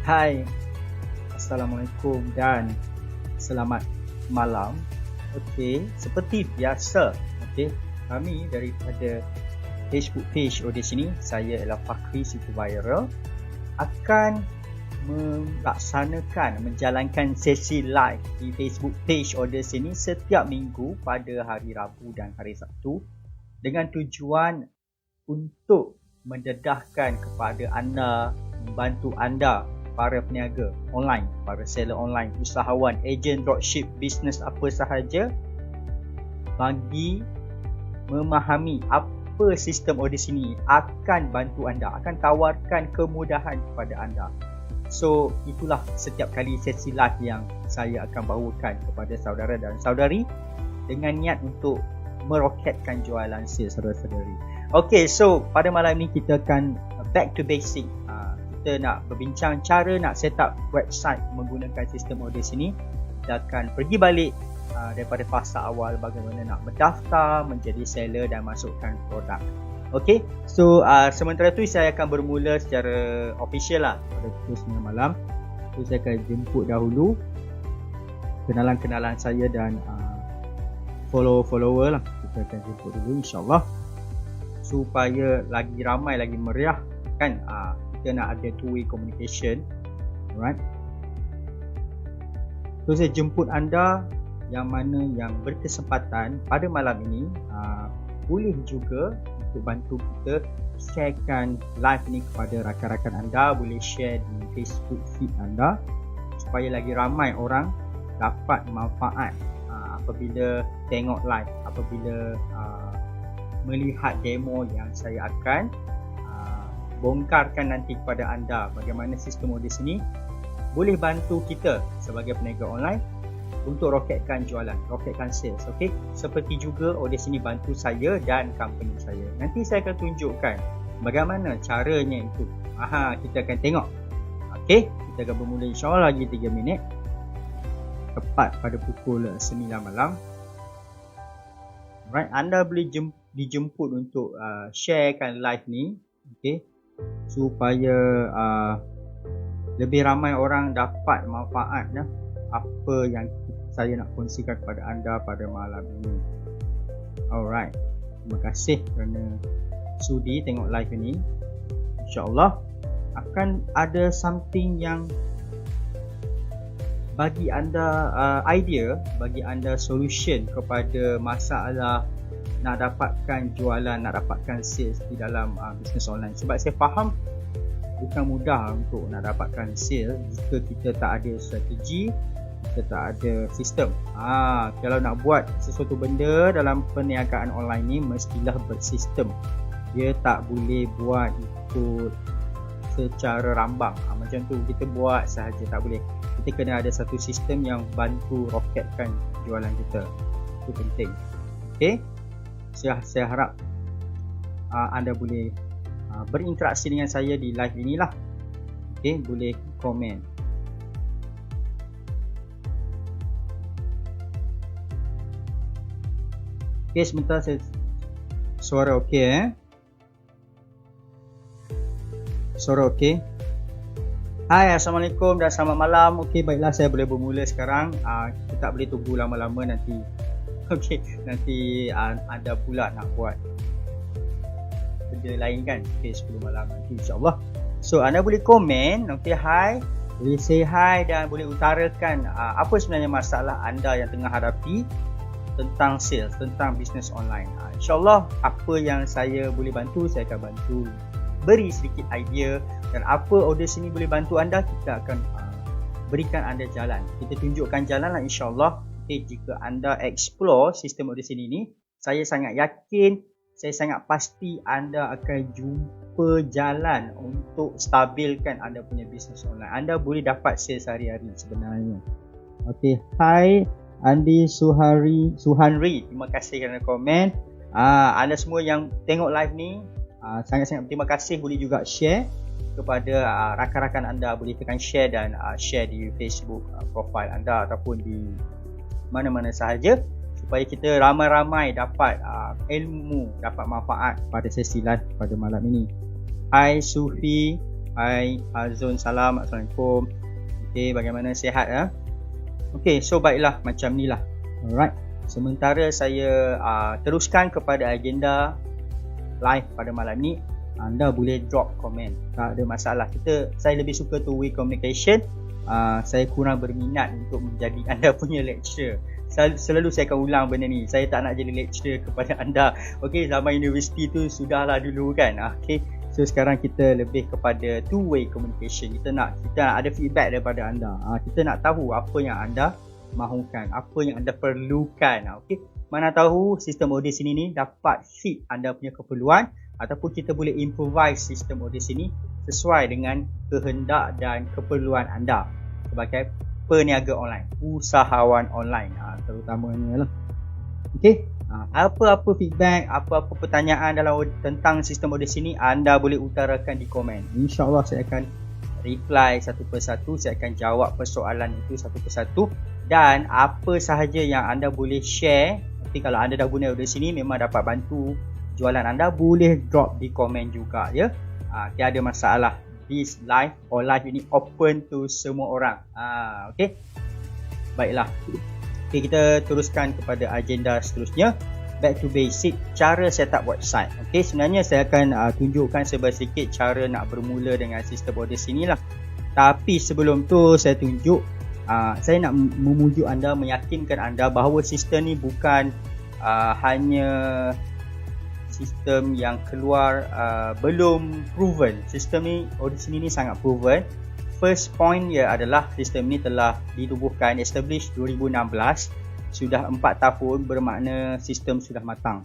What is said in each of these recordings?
Hai, Assalamualaikum dan selamat malam. Okey, seperti biasa, okey, kami daripada Facebook page di sini, saya ialah Fakri Situ Viral, akan menjalankan sesi live di Facebook page di sini setiap minggu pada hari Rabu dan hari Sabtu dengan tujuan untuk mendedahkan kepada anda, membantu anda, para peniaga online, para seller online, usahawan, ejen dropship, bisnes apa sahaja, bagi memahami apa sistem di sini akan bantu anda, akan tawarkan kemudahan kepada anda. So, itulah setiap kali sesi live yang saya akan bawakan kepada saudara dan saudari dengan niat untuk meroketkan jualan sales saudara-saudari. Okay, so pada malam ini kita akan back to basic. Kita nak berbincang cara nak set up website menggunakan sistem di sini. Kita akan pergi balik daripada fasa awal bagaimana nak berdaftar, menjadi seller dan masukkan produk. Okay, so sementara tu saya akan bermula secara official lah pada pukul 9 malam. So saya akan jemput dahulu kenalan-kenalan saya dan follower lah. Kita akan jemput dulu insyaAllah supaya lagi ramai, lagi meriah kan. Kita nak ada two-way communication. Alright. So saya jemput anda yang mana yang berkesempatan pada malam ini, boleh juga untuk bantu kita sharekan live ni kepada rakan-rakan anda, boleh share di Facebook feed anda supaya lagi ramai orang dapat manfaat apabila tengok live, apabila melihat demo yang saya akan bongkarkan nanti kepada anda bagaimana sistem di sini boleh bantu kita sebagai peniaga online untuk roketkan jualan, roketkan sales. Okey, seperti juga di sini bantu saya dan company saya. Nanti saya akan tunjukkan bagaimana caranya itu. Kita akan tengok. Okey, kita akan bermula insya-Allah lagi 3 minit tepat pada pukul 9 malam. Right, anda boleh dijemput untuk sharekan live ni. Okey, supaya lebih ramai orang dapat manfaat apa yang saya nak kongsikan kepada anda pada malam ini. Alright, terima kasih kerana sudi tengok live ini. InsyaAllah akan ada something yang bagi anda idea, bagi anda solution kepada masalah nak dapatkan jualan, nak dapatkan sales di dalam bisnes online. Sebab saya faham bukan mudah untuk nak dapatkan sales jika kita tak ada strategi, kita tak ada sistem. Kalau nak buat sesuatu benda dalam perniagaan online ni mestilah bersistem. Dia tak boleh buat ikut secara rambang. Macam tu kita buat sahaja tak boleh. Kita kena ada satu sistem yang bantu roketkan jualan kita. Itu penting. Okey. Saya harap anda boleh berinteraksi dengan saya di live inilah. Okey, boleh komen. Okey, sebentar saya suara okey Suara okey. Hai, Assalamualaikum dan selamat malam. Okey, baiklah saya boleh bermula sekarang. Kita tak boleh tunggu lama-lama nanti. Okey, nanti anda pula nak buat benda lain kan. Okey, 10 malam nanti insyaAllah. So, anda boleh komen. Okey, hai. Boleh say hi dan boleh utarakan apa sebenarnya masalah anda yang tengah hadapi tentang sales, tentang bisnes online. InsyaAllah apa yang saya boleh bantu, saya akan bantu. Beri sedikit idea dan apa audience ini boleh bantu anda, kita akan berikan anda jalan. Kita tunjukkan jalan lah insyaAllah. Okay, jika anda explore sistem audience ini, saya sangat yakin, saya sangat pasti anda akan jumpa jalan untuk stabilkan anda punya bisnes online. Anda boleh dapat sales hari-hari sebenarnya. Okay, hai Andi Suhanri, terima kasih kerana komen. Anda semua yang tengok live ni, sangat-sangat terima kasih. Boleh juga share kepada rakan-rakan anda, boleh tekan share dan share di Facebook profile anda ataupun di mana-mana sahaja supaya kita ramai-ramai dapat ilmu, dapat manfaat pada sesi live pada malam ini. Hai Sufi, Hai Azun, salam, Assalamualaikum. Okay, bagaimana, sihat ya? Okay, so baiklah, macam ni lah. Alright, sementara saya teruskan kepada agenda live pada malam ni, anda boleh drop komen, tak ada masalah. Saya lebih suka two-way communication. Saya kurang berminat untuk menjadi anda punya lecturer. Selalu saya akan ulang benda ni. Saya tak nak jadi lecturer kepada anda. Okay, zaman universiti tu sudahlah dulu kan. Okay, so sekarang kita lebih kepada two-way communication. Kita nak ada feedback daripada anda. Kita nak tahu apa yang anda mahukan, apa yang anda perlukan. Okay, mana tahu sistem audis ini ni dapat fit anda punya keperluan, ataupun kita boleh improvise sistem audis ini sesuai dengan kehendak dan keperluan anda sebagai peniaga online, usahawan online terutamanya lah. Okey, apa-apa feedback, apa-apa pertanyaan tentang sistem audis ini, anda boleh utarakan di komen. InsyaAllah saya akan reply satu persatu, saya akan jawab persoalan itu satu persatu. Dan apa sahaja yang anda boleh share, nanti kalau anda dah guna audis ini memang dapat bantu jualan anda, boleh drop di komen juga ya. Tiada masalah. This live or live ini open to semua orang. Okay, baiklah. Okay, kita teruskan kepada agenda seterusnya. Back to basic, cara set up website. Okay, sebenarnya saya akan tunjukkan sedikit cara nak bermula dengan sistem audis inilah. Tapi sebelum tu saya tunjuk, saya nak memujuk anda, meyakinkan anda bahawa sistem ni bukan hanya sistem yang keluar belum proven. Sistem ni, audis ini sangat proven. First point ia adalah sistem ni telah ditubuhkan, established 2016. Sudah 4 tahun, bermakna sistem sudah matang.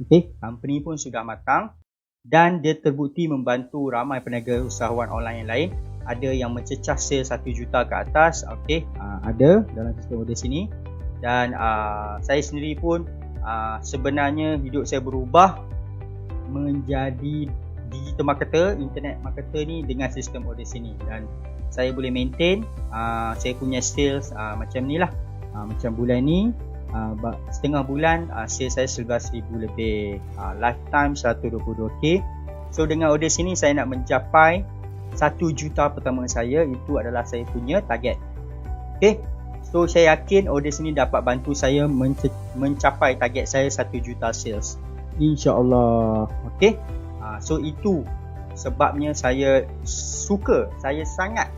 Okay, company pun sudah matang. Dan dia terbukti membantu ramai peniaga usahawan online yang lain. Ada yang mencecah sale 1 juta ke atas. Okay, ada dalam sistem audis ini. Dan saya sendiri pun sebenarnya hidup saya berubah menjadi digital marketer, internet marketer ni dengan sistem audis ini. Dan saya boleh maintain saya punya sales macam ni lah. Macam bulan ni setengah bulan sales saya 11,000 lebih, lifetime 122k. So dengan audis ini saya nak mencapai 1 juta pertama saya. Itu adalah saya punya target. Okay, so saya yakin audis ini dapat bantu saya mencapai target saya 1 juta sales, InsyaAllah. Okay, so itu sebabnya saya suka, saya sangat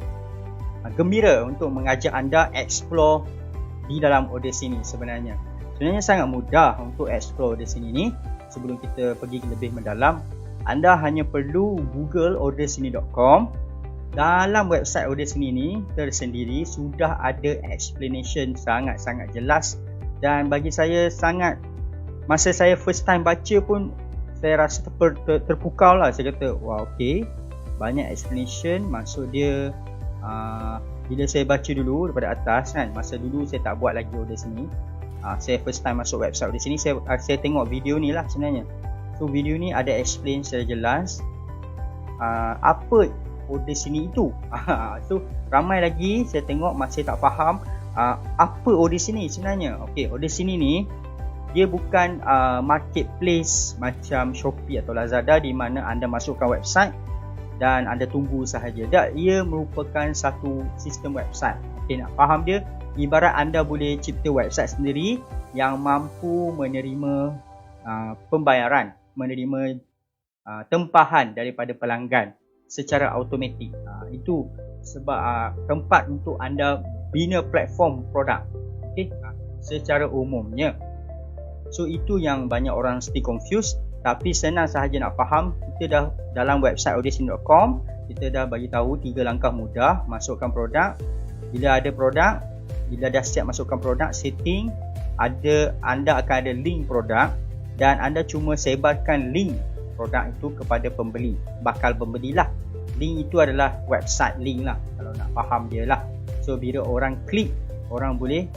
gembira untuk mengajak anda explore di dalam audis ini. Sebenarnya sangat mudah untuk explore audis ini ni. Sebelum kita pergi lebih mendalam, anda hanya perlu google audisini.com. Dalam website audisini ni tersendiri sudah ada explanation sangat-sangat jelas. Dan bagi saya masa saya first time baca pun saya rasa terpukau lah. Saya kata, wah, okay, banyak explanation. Maksud dia bila saya baca dulu daripada atas kan, masa dulu saya tak buat lagi audis ni, saya first time masuk website audis ni, saya tengok video ni lah sebenarnya. So video ni ada explain secara jelas apa audis ni itu. So ramai lagi saya tengok masih tak faham apa audis ni sebenarnya. Okay, audis ni dia bukan marketplace macam Shopee atau Lazada di mana anda masukkan website dan anda tunggu sahaja. Tak, ia merupakan satu sistem website. Okay, nak faham dia, ibarat anda boleh cipta website sendiri yang mampu menerima pembayaran, menerima tempahan daripada pelanggan secara automatik. Itu sebab tempat untuk anda bina platform produk. Okay, secara umumnya. So itu yang banyak orang still confused. Tapi senang sahaja nak faham. Kita dah dalam website audisini.com, kita dah bagi tahu 3 langkah mudah. Masukkan produk. Bila ada produk, bila dah siap masukkan produk, setting, anda akan ada link produk dan anda cuma sebarkan link produk itu kepada pembeli, bakal pembeli lah. Link itu adalah website link lah, kalau nak faham dia lah. So bila orang klik, orang boleh,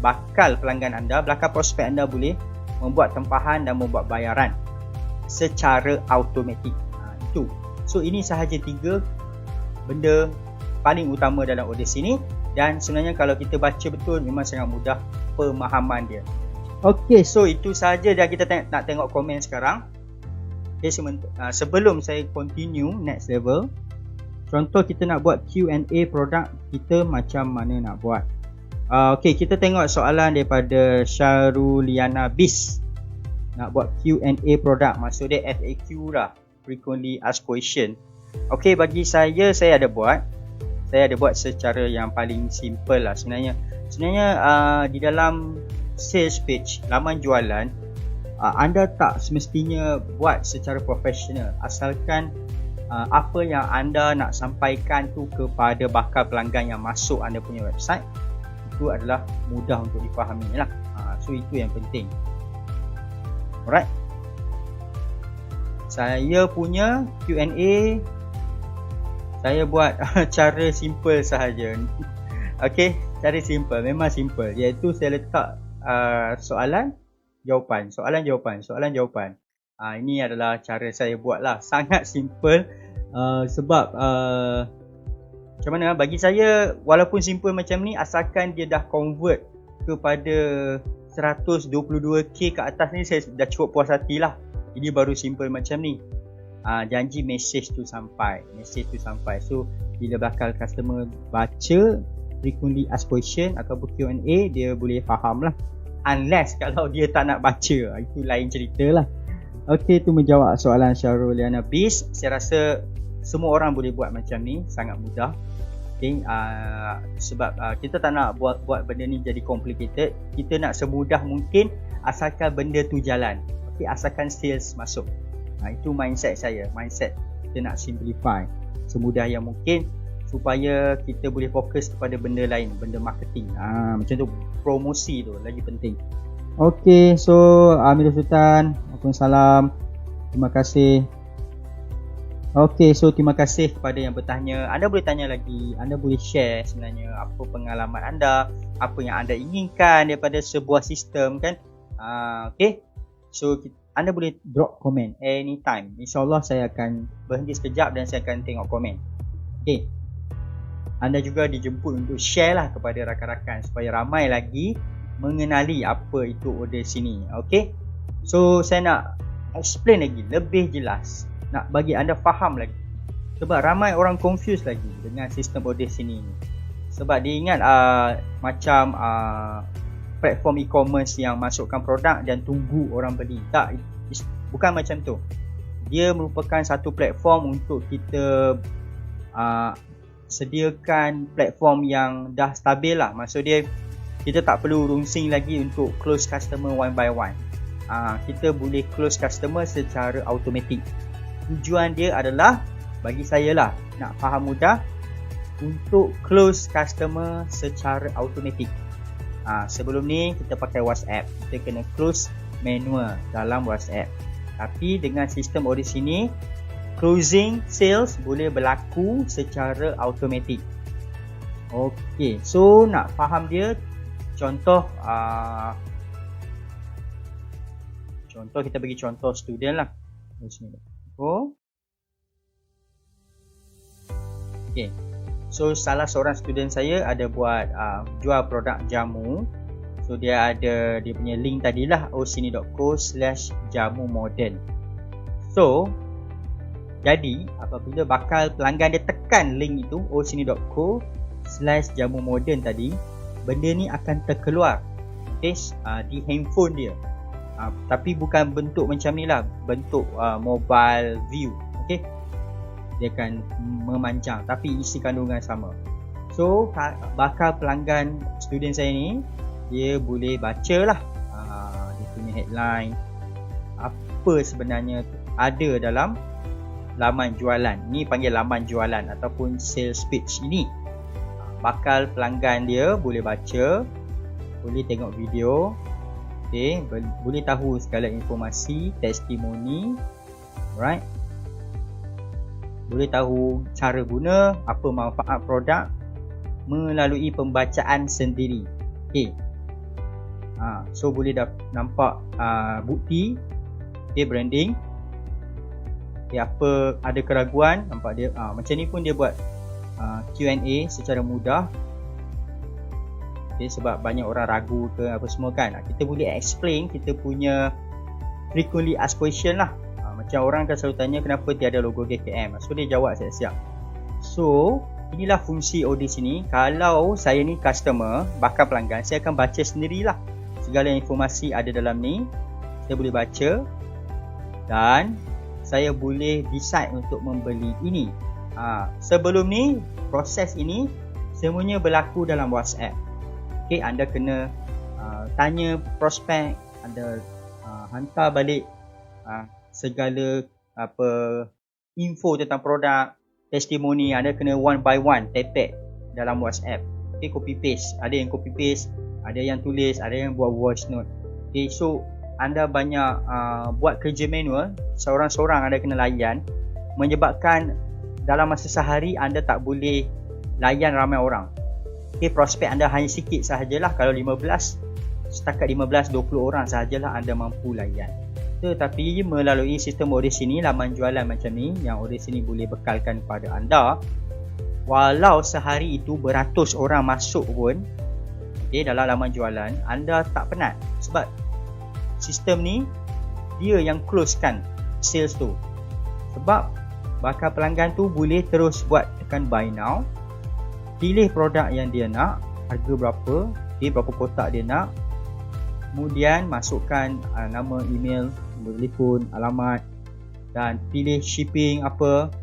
bakal pelanggan anda, bakal prospek anda boleh membuat tempahan dan membuat bayaran secara automatik. Itu. So ini sahaja 3 benda paling utama dalam audis ini. Dan sebenarnya kalau kita baca betul, memang sangat mudah pemahaman dia. Okay, so itu sahaja. Dan kita nak tengok komen sekarang. Okay, sebelum saya continue next level, contoh kita nak buat Q&A produk kita, macam mana nak buat. Okay, kita tengok soalan daripada Syaruliana Bis. Nak buat Q&A produk, maksud dia FAQ lah, Frequently Asked Question. Okay, bagi saya ada buat secara yang paling simple lah sebenarnya. Di dalam sales page, laman jualan, anda tak semestinya buat secara profesional, asalkan apa yang anda nak sampaikan tu kepada bakal pelanggan yang masuk anda punya website, itu adalah mudah untuk difahami lah. So itu yang penting. Alright, saya punya Q&A saya buat cara simple sahaja. Okay, cara simple, memang simple, iaitu saya letak soalan jawapan. Ini adalah cara saya buat lah, sangat simple. Sebab macam mana, bagi saya walaupun simple macam ni, asalkan dia dah convert kepada 122k ke atas ni, saya dah cukup puas hati lah. Ini baru simple macam ni. Janji message tu sampai. So bila bakal customer baca Frequently Asked Question ataupun Q&A, dia boleh faham lah. Unless kalau dia tak nak baca, itu lain cerita lah. Okay, tu menjawab soalan Syaruliana Bis. Saya rasa semua orang boleh buat macam ni, sangat mudah. Okay, sebab kita tak nak buat benda ni jadi complicated. Kita nak semudah mungkin, asalkan benda tu jalan. Okay, asalkan sales masuk. Itu mindset saya. Kita nak simplify semudah yang mungkin, supaya kita boleh fokus kepada benda lain, benda marketing. Macam tu, promosi tu lagi penting. Okay, so Amirul Sultan, Waalaikumsalam. Terima kasih. Okay, so terima kasih kepada yang bertanya. Anda boleh tanya lagi, anda boleh share sebenarnya apa pengalaman anda, apa yang anda inginkan daripada sebuah sistem kan. Okay, so anda boleh drop komen anytime. InsyaAllah saya akan berhenti sekejap dan saya akan tengok komen. Okay, anda juga dijemput untuk share lah kepada rakan-rakan, supaya ramai lagi mengenali apa itu order sini. Okay, so saya nak explain lagi lebih jelas, nak bagi anda faham lagi, sebab ramai orang confuse lagi dengan sistem order sini ni. Sebab dia ingat macam platform e-commerce yang masukkan produk dan tunggu orang beli. Tak, bukan macam tu. Dia merupakan satu platform untuk kita sediakan platform yang dah stabil lah. Maksud dia, kita tak perlu rungsing lagi untuk close customer one by one. Kita boleh close customer secara automatik. Tujuan dia adalah, bagi saya lah, nak faham mudah, untuk close customer secara automatik. Sebelum ni kita pakai WhatsApp, kita kena close manual dalam WhatsApp. Tapi dengan sistem order sini, closing sales boleh berlaku secara automatik. Okay, so nak faham dia, contoh kita bagi contoh student lah. Okay, so salah seorang student saya ada buat jual produk jamu. So dia ada dia punya link tadilah, osini.co/jamu modern. So jadi apabila bakal pelanggan dia tekan link itu, osini.co/jamu modern tadi, benda ni akan terkeluar di handphone dia. Tapi bukan bentuk macam ni lah, bentuk mobile view. Okay, dia akan memanjang tapi isi kandungan sama. So bakal pelanggan student saya ni, dia boleh baca lah dia punya headline, apa sebenarnya ada dalam laman jualan. Ni panggil laman jualan ataupun sales page ini. Bakal pelanggan dia boleh baca, boleh tengok video, okay, boleh tahu segala informasi, testimoni, alright, boleh tahu cara guna, apa manfaat produk melalui pembacaan sendiri. Okay, so boleh nampak bukti, okay, branding, okay, apa ada keraguan, nampak dia macam ni pun dia buat Q&A secara mudah. Okay, sebab banyak orang ragu ke apa semua kan, kita boleh explain kita punya frequently asked question lah. Macam orang akan selalu tanya kenapa tiada logo GKM, so dia jawab siap-siap. So inilah fungsi order sini. Kalau saya ni customer, bakal pelanggan, saya akan baca sendirilah segala informasi ada dalam ni. Saya boleh baca dan saya boleh decide untuk membeli ini. Sebelum ni, proses ini semuanya berlaku dalam WhatsApp. Okay, anda kena tanya prospek, anda hantar balik segala info tentang produk, testimoni, anda kena one by one tap dalam WhatsApp. Okay, copy paste. Ada yang copy paste, ada yang tulis, ada yang buat voice note. Okay, so anda banyak buat kerja manual, seorang-seorang anda kena layan, menyebabkan dalam masa sehari anda tak boleh layan ramai orang. Okay, prospek anda hanya sikit sahajalah. Kalau 15, setakat 15-20 orang sahajalah anda mampu layan. Tetapi melalui sistem order sini, laman jualan macam ni, yang order sini boleh bekalkan kepada anda, walau sehari itu beratus orang masuk pun, okay, dalam laman jualan, anda tak penat. Sebab sistem ni dia yang closekan sales tu. Sebab bakal pelanggan tu boleh terus buat tekan buy now, pilih produk yang dia nak, harga berapa, berapa kotak dia nak, kemudian masukkan nama, email, nombor telefon, alamat dan pilih shipping apa.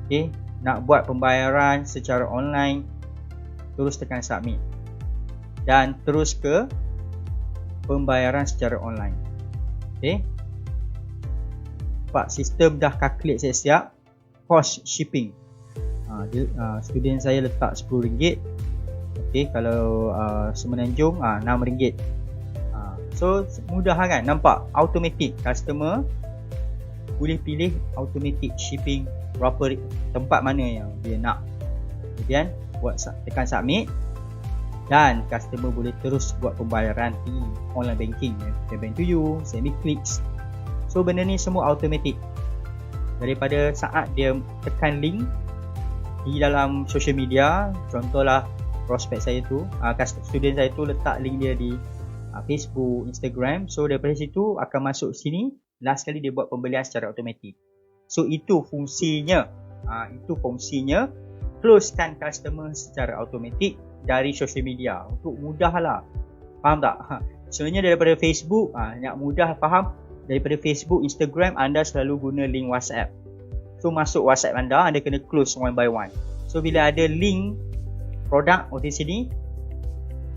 Okay, nak buat pembayaran secara online, terus tekan submit dan terus ke pembayaran secara online. Okay, Pak, sistem dah calculate siap-siap cost shipping. Student saya letak RM10. Okay, kalau Semenanjung RM6. So mudah kan, nampak automatic. Customer boleh pilih automatic shipping berapa tempat mana yang dia nak, kemudian tekan submit dan customer boleh terus buat pembayaran di online banking, Bank to You, SemiClicks. So benda ni semua automatic. Daripada saat dia tekan link di dalam social media, contohlah prospek saya tu, student saya tu letak link dia di Facebook, Instagram. So daripada situ akan masuk sini, last kali dia buat pembelian secara automatik. So itu fungsinya. Closekan customer secara automatik dari social media untuk mudahlah. Faham tak? Sebenarnya daripada Facebook, nak mudah faham, daripada Facebook, Instagram, anda selalu guna link WhatsApp. So masuk WhatsApp anda kena close one by one. So bila ada link produk order sini,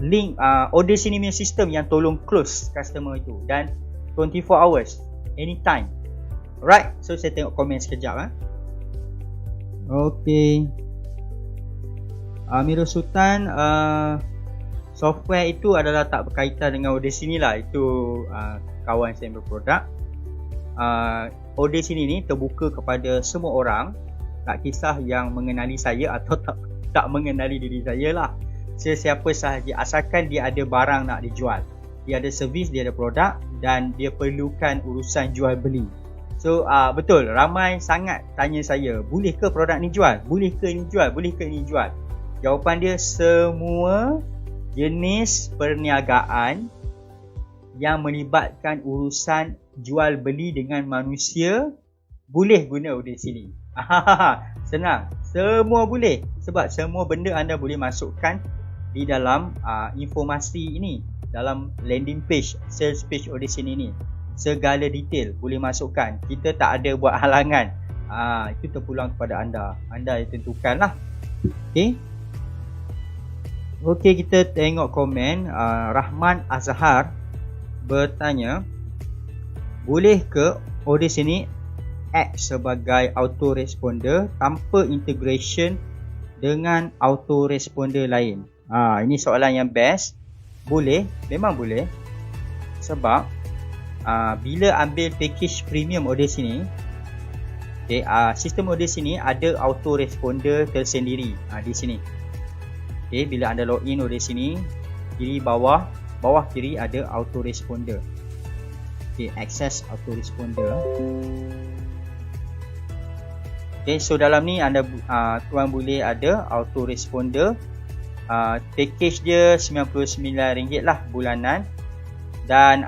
link order sini punya sistem yang tolong close customer itu, dan 24 hours, anytime. Alright, so saya tengok komen sekejap. Okay, Amirul Sultan, software itu adalah tak berkaitan dengan order sini lah. Itu kawan saya berproduk. Order sini ni terbuka kepada semua orang, tak kisah yang mengenali saya atau tak mengenali diri saya lah. Sesiapa sahaja, asalkan dia ada barang nak dijual, dia ada servis, dia ada produk dan dia perlukan urusan jual beli. So betul, ramai sangat tanya saya, boleh ke produk ni jual? Boleh ke ini jual? Boleh ke ini jual? Jawapan dia, semua jenis perniagaan yang melibatkan urusan jual beli dengan manusia boleh guna order sini. Senang, semua boleh. Sebab semua benda anda boleh masukkan di dalam informasi ini, dalam landing page, sales page order sini ni. Segala detail boleh masukkan. Kita tak ada buat halangan. Itu terpulang kepada anda. Anda yang tentukanlah. Okey, kita tengok komen. Rahman Azhar bertanya, boleh ke order sini act sebagai autoresponder tanpa integration dengan autoresponder lain? Ini soalan yang best. Boleh, memang boleh. Sebab bila ambil package premium order sini, sistem order sini ada autoresponder tersendiri di sini. Bila anda login order sini, kiri bawah kiri ada autoresponder. Access autoresponder. So dalam ni anda tuan boleh ada autoresponder. Package dia RM99 lah bulanan, dan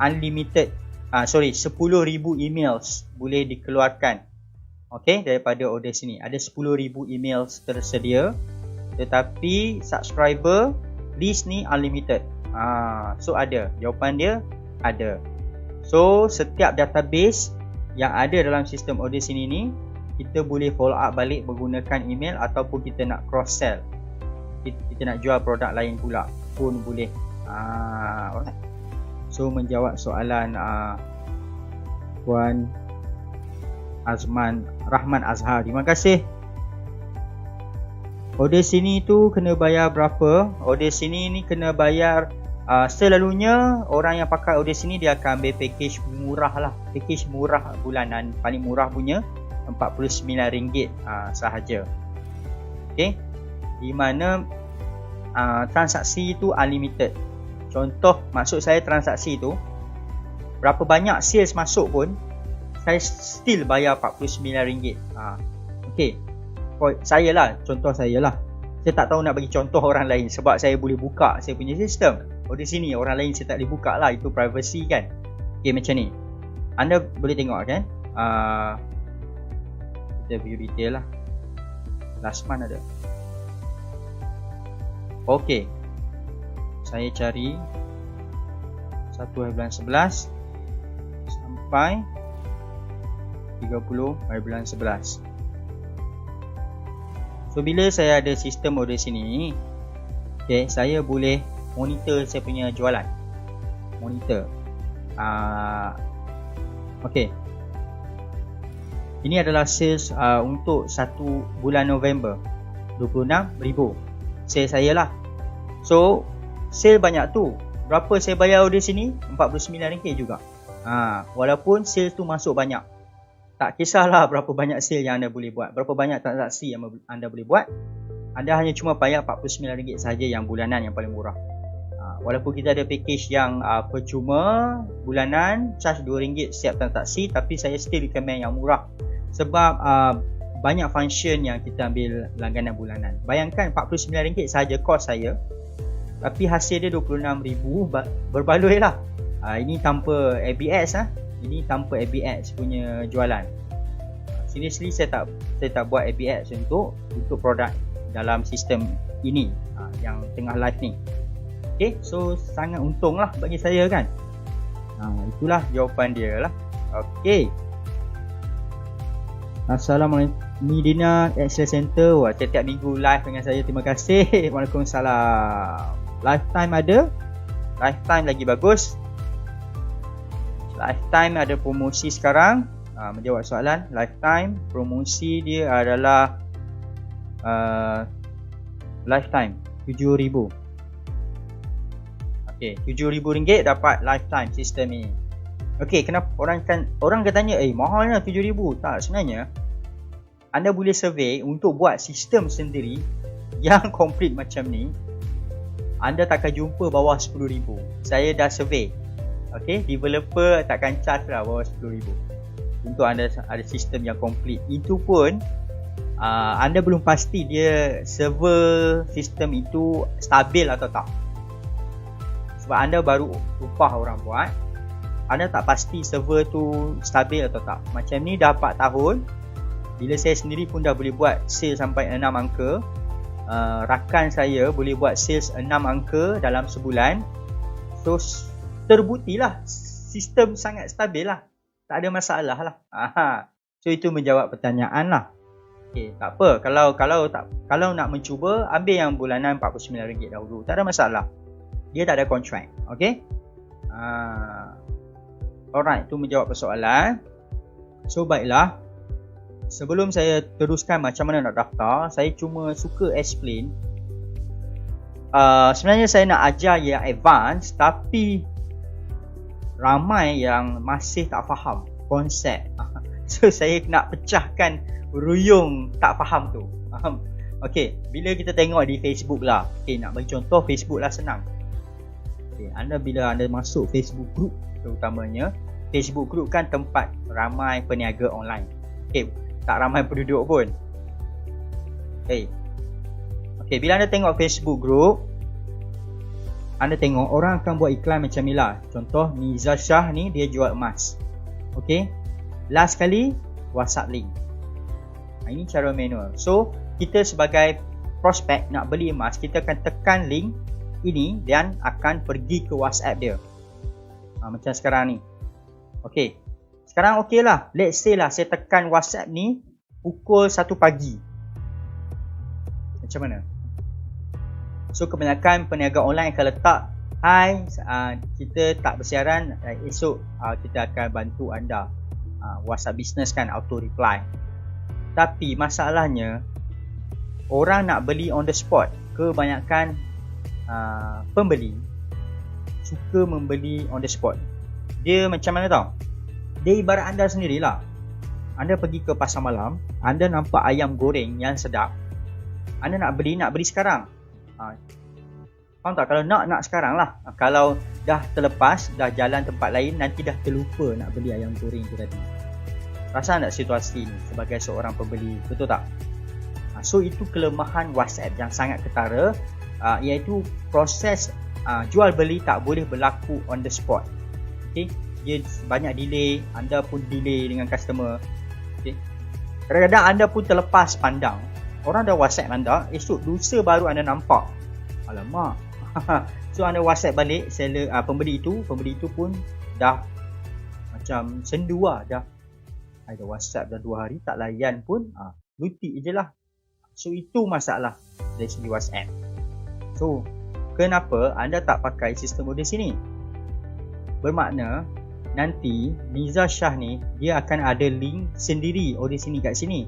unlimited 10,000 emails boleh dikeluarkan okey, daripada order sini. Ada 10,000 email tersedia, tetapi subscriber list ni unlimited. So ada, jawapan dia ada. So setiap database yang ada dalam sistem order sini ni, kita boleh follow up balik menggunakan email, ataupun kita nak cross sell, kita nak jual produk lain pula pun boleh. Alright. So menjawab soalan Puan Rahman Azhar, terima kasih. Order sini tu kena bayar berapa? Order sini ni kena bayar, selalunya orang yang pakai order sini dia akan ambil package murah lah. Package murah bulanan, paling murah punya RM49 sahaja. Okay, di mana transaksi tu unlimited. Contoh, maksud saya transaksi tu, berapa banyak sales masuk pun saya still bayar RM49. Okay, saya lah, contoh saya lah. Saya tak tahu nak bagi contoh orang lain, sebab saya boleh buka saya punya sistem. Di sini orang lain saya tak boleh buka lah, itu privacy kan. Okay, macam ni anda boleh tengok kan. Kita view detail lah. Last month ada. Okay, saya cari 1/11 sampai 30/11. So bila saya ada sistem order sini, okay, saya boleh monitor saya punya jualan. Monitor. Okay, ini adalah sales untuk 1 bulan November, 26,000 sales saya lah. So sale banyak tu. Berapa saya bayar order sini? RM49 juga. Walaupun sale tu masuk banyak, tak kisahlah berapa banyak sale yang anda boleh buat, berapa banyak transaksi yang anda boleh buat, anda hanya cuma bayar RM49 sahaja yang bulanan, yang paling murah. Walaupun kita ada package yang percuma bulanan, charge RM2 setiap transaksi, tapi saya still recommend yang murah. Sebab banyak function yang kita ambil langganan bulanan. Bayangkan RM49 sahaja kos saya, tapi hasil dia RM26,000, berbaloi lah. Ini tanpa ABS Ini tanpa ABS punya jualan. Seriously, saya tak buat ABS untuk produk dalam sistem ini yang tengah live ni. Okay, so sangat untung lah bagi saya kan. Itulah jawapan dia lah. Okay, Assalamualaikum Dina Excel Center. Wah, setiap minggu live dengan saya, terima kasih. Waalaikumsalam. Lifetime ada, lifetime lagi bagus. Lifetime ada promosi sekarang. Menjawab soalan, lifetime promosi dia adalah lifetime RM7,000. Okay, RM7,000 dapat lifetime sistem ni. Okay, kenapa orang akan tanya, mahalnya RM7,000. Tak, sebenarnya anda boleh survey untuk buat sistem sendiri yang komplit macam ni. Anda takkan jumpa bawah RM10,000. Saya dah survey. Okay, developer takkan charge lah bawah RM10,000 untuk anda ada sistem yang komplit. Itu pun anda belum pasti dia server sistem itu stabil atau tak. Sebab anda baru upah orang buat, anda tak pasti server tu stabil atau tak. Macam ni dah 4 tahun. Bila saya sendiri pun dah boleh buat sales sampai 6 angka. Rakan saya boleh buat sales 6 angka dalam sebulan. So terbuktilah sistem sangat stabil lah. Tak ada masalah lah. So itu menjawab pertanyaan lah. Okay, tak apa. Kalau nak mencuba, ambil yang bulanan RM49 dahulu. Tak ada masalah. Dia tak ada kontrak. Okay. Alright, itu menjawab persoalan. So baiklah, sebelum saya teruskan macam mana nak daftar, saya cuma suka explain. Sebenarnya saya nak ajar yang advance, tapi ramai yang masih tak faham konsep. So saya nak pecahkan ruyung tak faham tu. Okay, bila kita tengok di Facebook lah. Okay, nak bagi contoh Facebook lah, senang. Okay, bila anda masuk Facebook group, terutamanya Facebook group kan tempat ramai peniaga online. Okay, tak ramai penduduk pun. Okay, bila anda tengok Facebook group, anda tengok orang akan buat iklan macam ni lah. Contoh Niza Shah ni, dia jual emas. Okay, last kali WhatsApp link. Ini cara manual. So kita sebagai prospek nak beli emas, kita akan tekan link ini dan akan pergi ke WhatsApp dia. Macam sekarang ni. Okay, sekarang okay lah. Let's say lah saya tekan WhatsApp ni pukul 1 pagi. Macam mana? So kebanyakan peniaga online akan letak, "Hai, kita tak bersiaran, esok kita akan bantu anda." WhatsApp business kan auto reply. Tapi masalahnya, orang nak beli on the spot. Kebanyakan pembeli suka membeli on the spot. Dia macam mana tau? Dia ibarat anda sendirilah. Anda pergi ke pasar malam, anda nampak ayam goreng yang sedap, anda nak beli sekarang. Faham tak? Kalau nak sekarang lah. Kalau dah terlepas, dah jalan tempat lain, nanti dah terlupa nak beli ayam goreng tu tadi. Rasa tak situasi ni sebagai seorang pembeli? Betul tak? So itu kelemahan WhatsApp yang sangat ketara, iaitu proses jual beli tak boleh berlaku on the spot. Okay? Dia banyak delay, anda pun delay dengan customer. Okay? Kadang-kadang anda pun terlepas pandang. Orang dah WhatsApp anda, esok lusa baru anda nampak. Alamak. So anda WhatsApp balik seller, pembeli itu pun dah macam sendu lah. Dah WhatsApp dah 2 hari tak layan pun, lutik je lah. So itu masalah dari segi WhatsApp. So kenapa anda tak pakai sistem order sini? Bermakna nanti Niza Shah ni dia akan ada link sendiri order sini kat sini.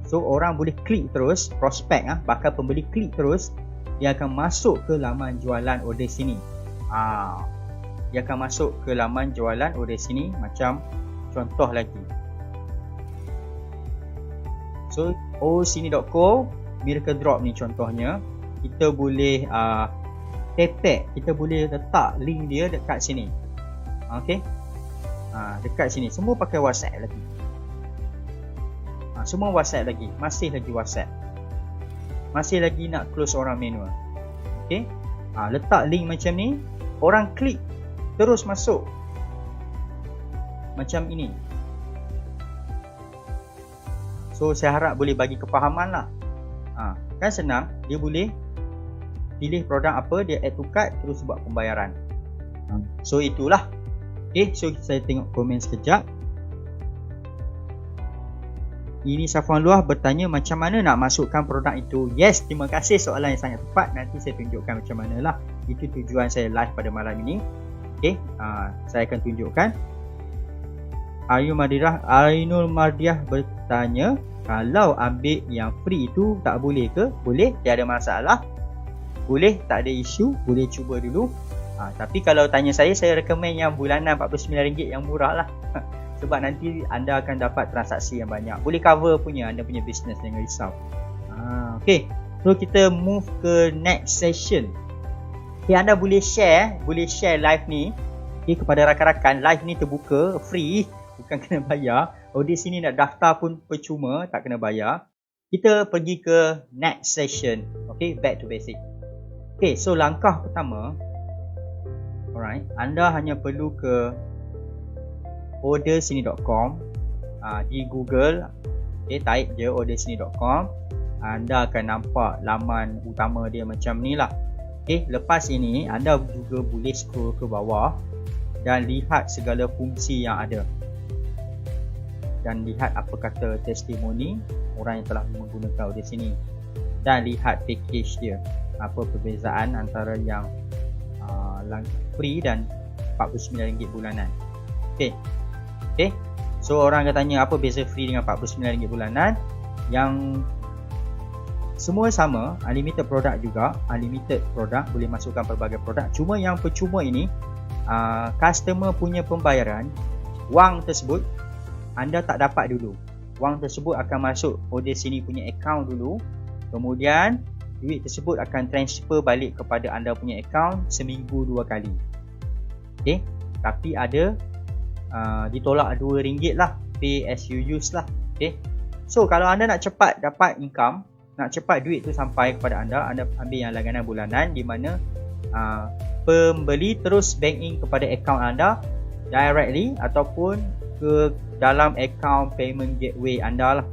So orang boleh klik terus, prospek bakal pembeli klik terus, dia akan masuk ke laman jualan order sini. Dia akan masuk ke laman jualan order sini. Macam contoh lagi. So sini.co Miracle Drop ni contohnya. Kita boleh tap, kita boleh letak link dia dekat sini. Okay, dekat sini. Semua pakai WhatsApp lagi. Semua WhatsApp lagi. Masih lagi WhatsApp. Masih lagi nak close orang manual. Okay, letak link macam ni, orang klik terus masuk macam ini. So saya harap boleh bagi kepahaman lah. Kan senang. Dia boleh pilih produk apa, dia add to cart, terus buat pembayaran. So itulah. Okay, so saya tengok komen sekejap. Ini Safwan Luah bertanya macam mana nak masukkan produk itu. Yes, terima kasih, soalan yang sangat tepat. Nanti saya tunjukkan macam mana lah. Itu tujuan saya live pada malam ini. Okay, saya akan tunjukkan. Ainul Mardiah bertanya, kalau ambil yang free itu tak boleh ke? Boleh, tiada masalah. Boleh, tak ada isu. Boleh cuba dulu. Tapi kalau tanya saya recommend yang bulanan RM49 yang murah lah. Sebab nanti anda akan dapat transaksi yang banyak. Boleh cover punya anda punya business, jangan risau. Okay, so kita move ke next session. Okay, anda boleh share live ni, okay, kepada rakan-rakan. Live ni terbuka, free, bukan kena bayar. Di sini nak daftar pun percuma, tak kena bayar. Kita pergi ke next session. Okay, back to basic. Okay, so langkah pertama, alright, anda hanya perlu ke ordersini.com, di Google, okay, type je ordersini.com. Anda akan nampak laman utama dia macam ni lah. Okay, lepas ini anda juga boleh scroll ke bawah dan lihat segala fungsi yang ada, dan lihat apa kata testimoni orang yang telah menggunakan order sini, dan lihat package dia, apa perbezaan antara yang free dan RM49 bulanan. Okay, so orang akan tanya apa beza free dengan RM49 bulanan. Yang semua sama, unlimited produk juga. Unlimited produk, boleh masukkan pelbagai produk. Cuma yang percuma ini, customer punya pembayaran, wang tersebut anda tak dapat dulu. Wang tersebut akan masuk order sini punya account dulu. Kemudian duit tersebut akan transfer balik kepada anda punya account seminggu 2 kali. Okay, tapi ada ditolak RM2 lah, pay as you use lah. Okay, so kalau anda nak cepat dapat income, nak cepat duit tu sampai kepada anda ambil yang langganan bulanan, di mana pembeli terus bank in kepada account anda directly ataupun ke dalam account payment gateway anda lah.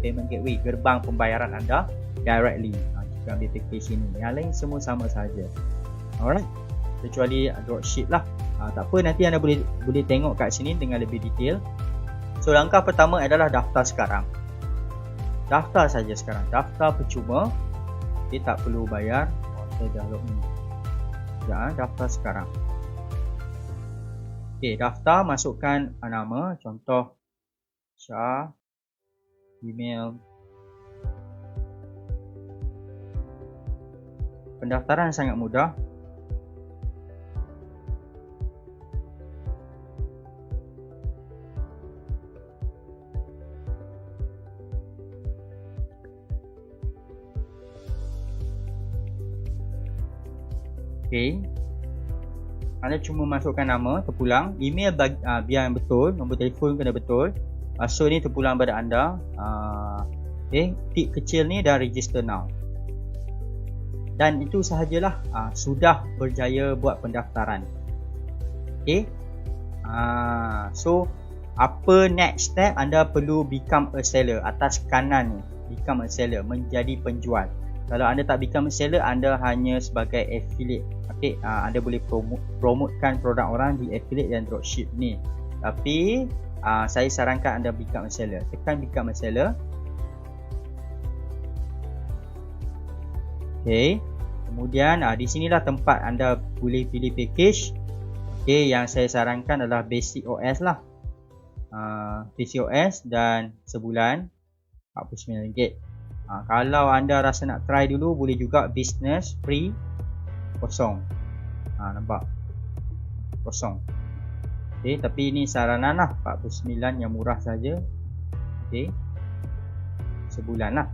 payment gateway, gerbang pembayaran anda directly. Jika ambil package ini, yang lain semua sama saja. Alright, kecuali dropship lah. Tak apa, nanti anda boleh tengok kat sini dengan lebih detail. So langkah pertama adalah daftar sekarang. Daftar saja sekarang, daftar percuma. Dia tak perlu bayar. Saya dah login. Ya, daftar sekarang. Daftar, masukkan nama, contoh Syah, email. Pendaftaran sangat mudah. Anda cuma masukkan nama, terpulang. Email biar yang betul, nombor telefon kena betul. So ni terpulang pada anda. Tik kecil ni dah register now. Dan itu sahajalah, sudah berjaya buat pendaftaran. So apa next step? Anda perlu become a seller. Atas kanan ni, become a seller, menjadi penjual. Kalau anda tak become a seller, anda hanya sebagai affiliate. Anda boleh promotekan produk orang di affiliate dan dropship ni. Tapi saya sarankan anda become a seller. Tekan become a seller. Kemudian di sinilah tempat anda boleh pilih package. Yang saya sarankan adalah Basic OS lah. Basic OS dan sebulan RM49. Kalau anda rasa nak try dulu, boleh juga Business Free kosong. Nampak? Kosong. Tapi ini saranan lah, 49 yang murah saja. Sebulan lah.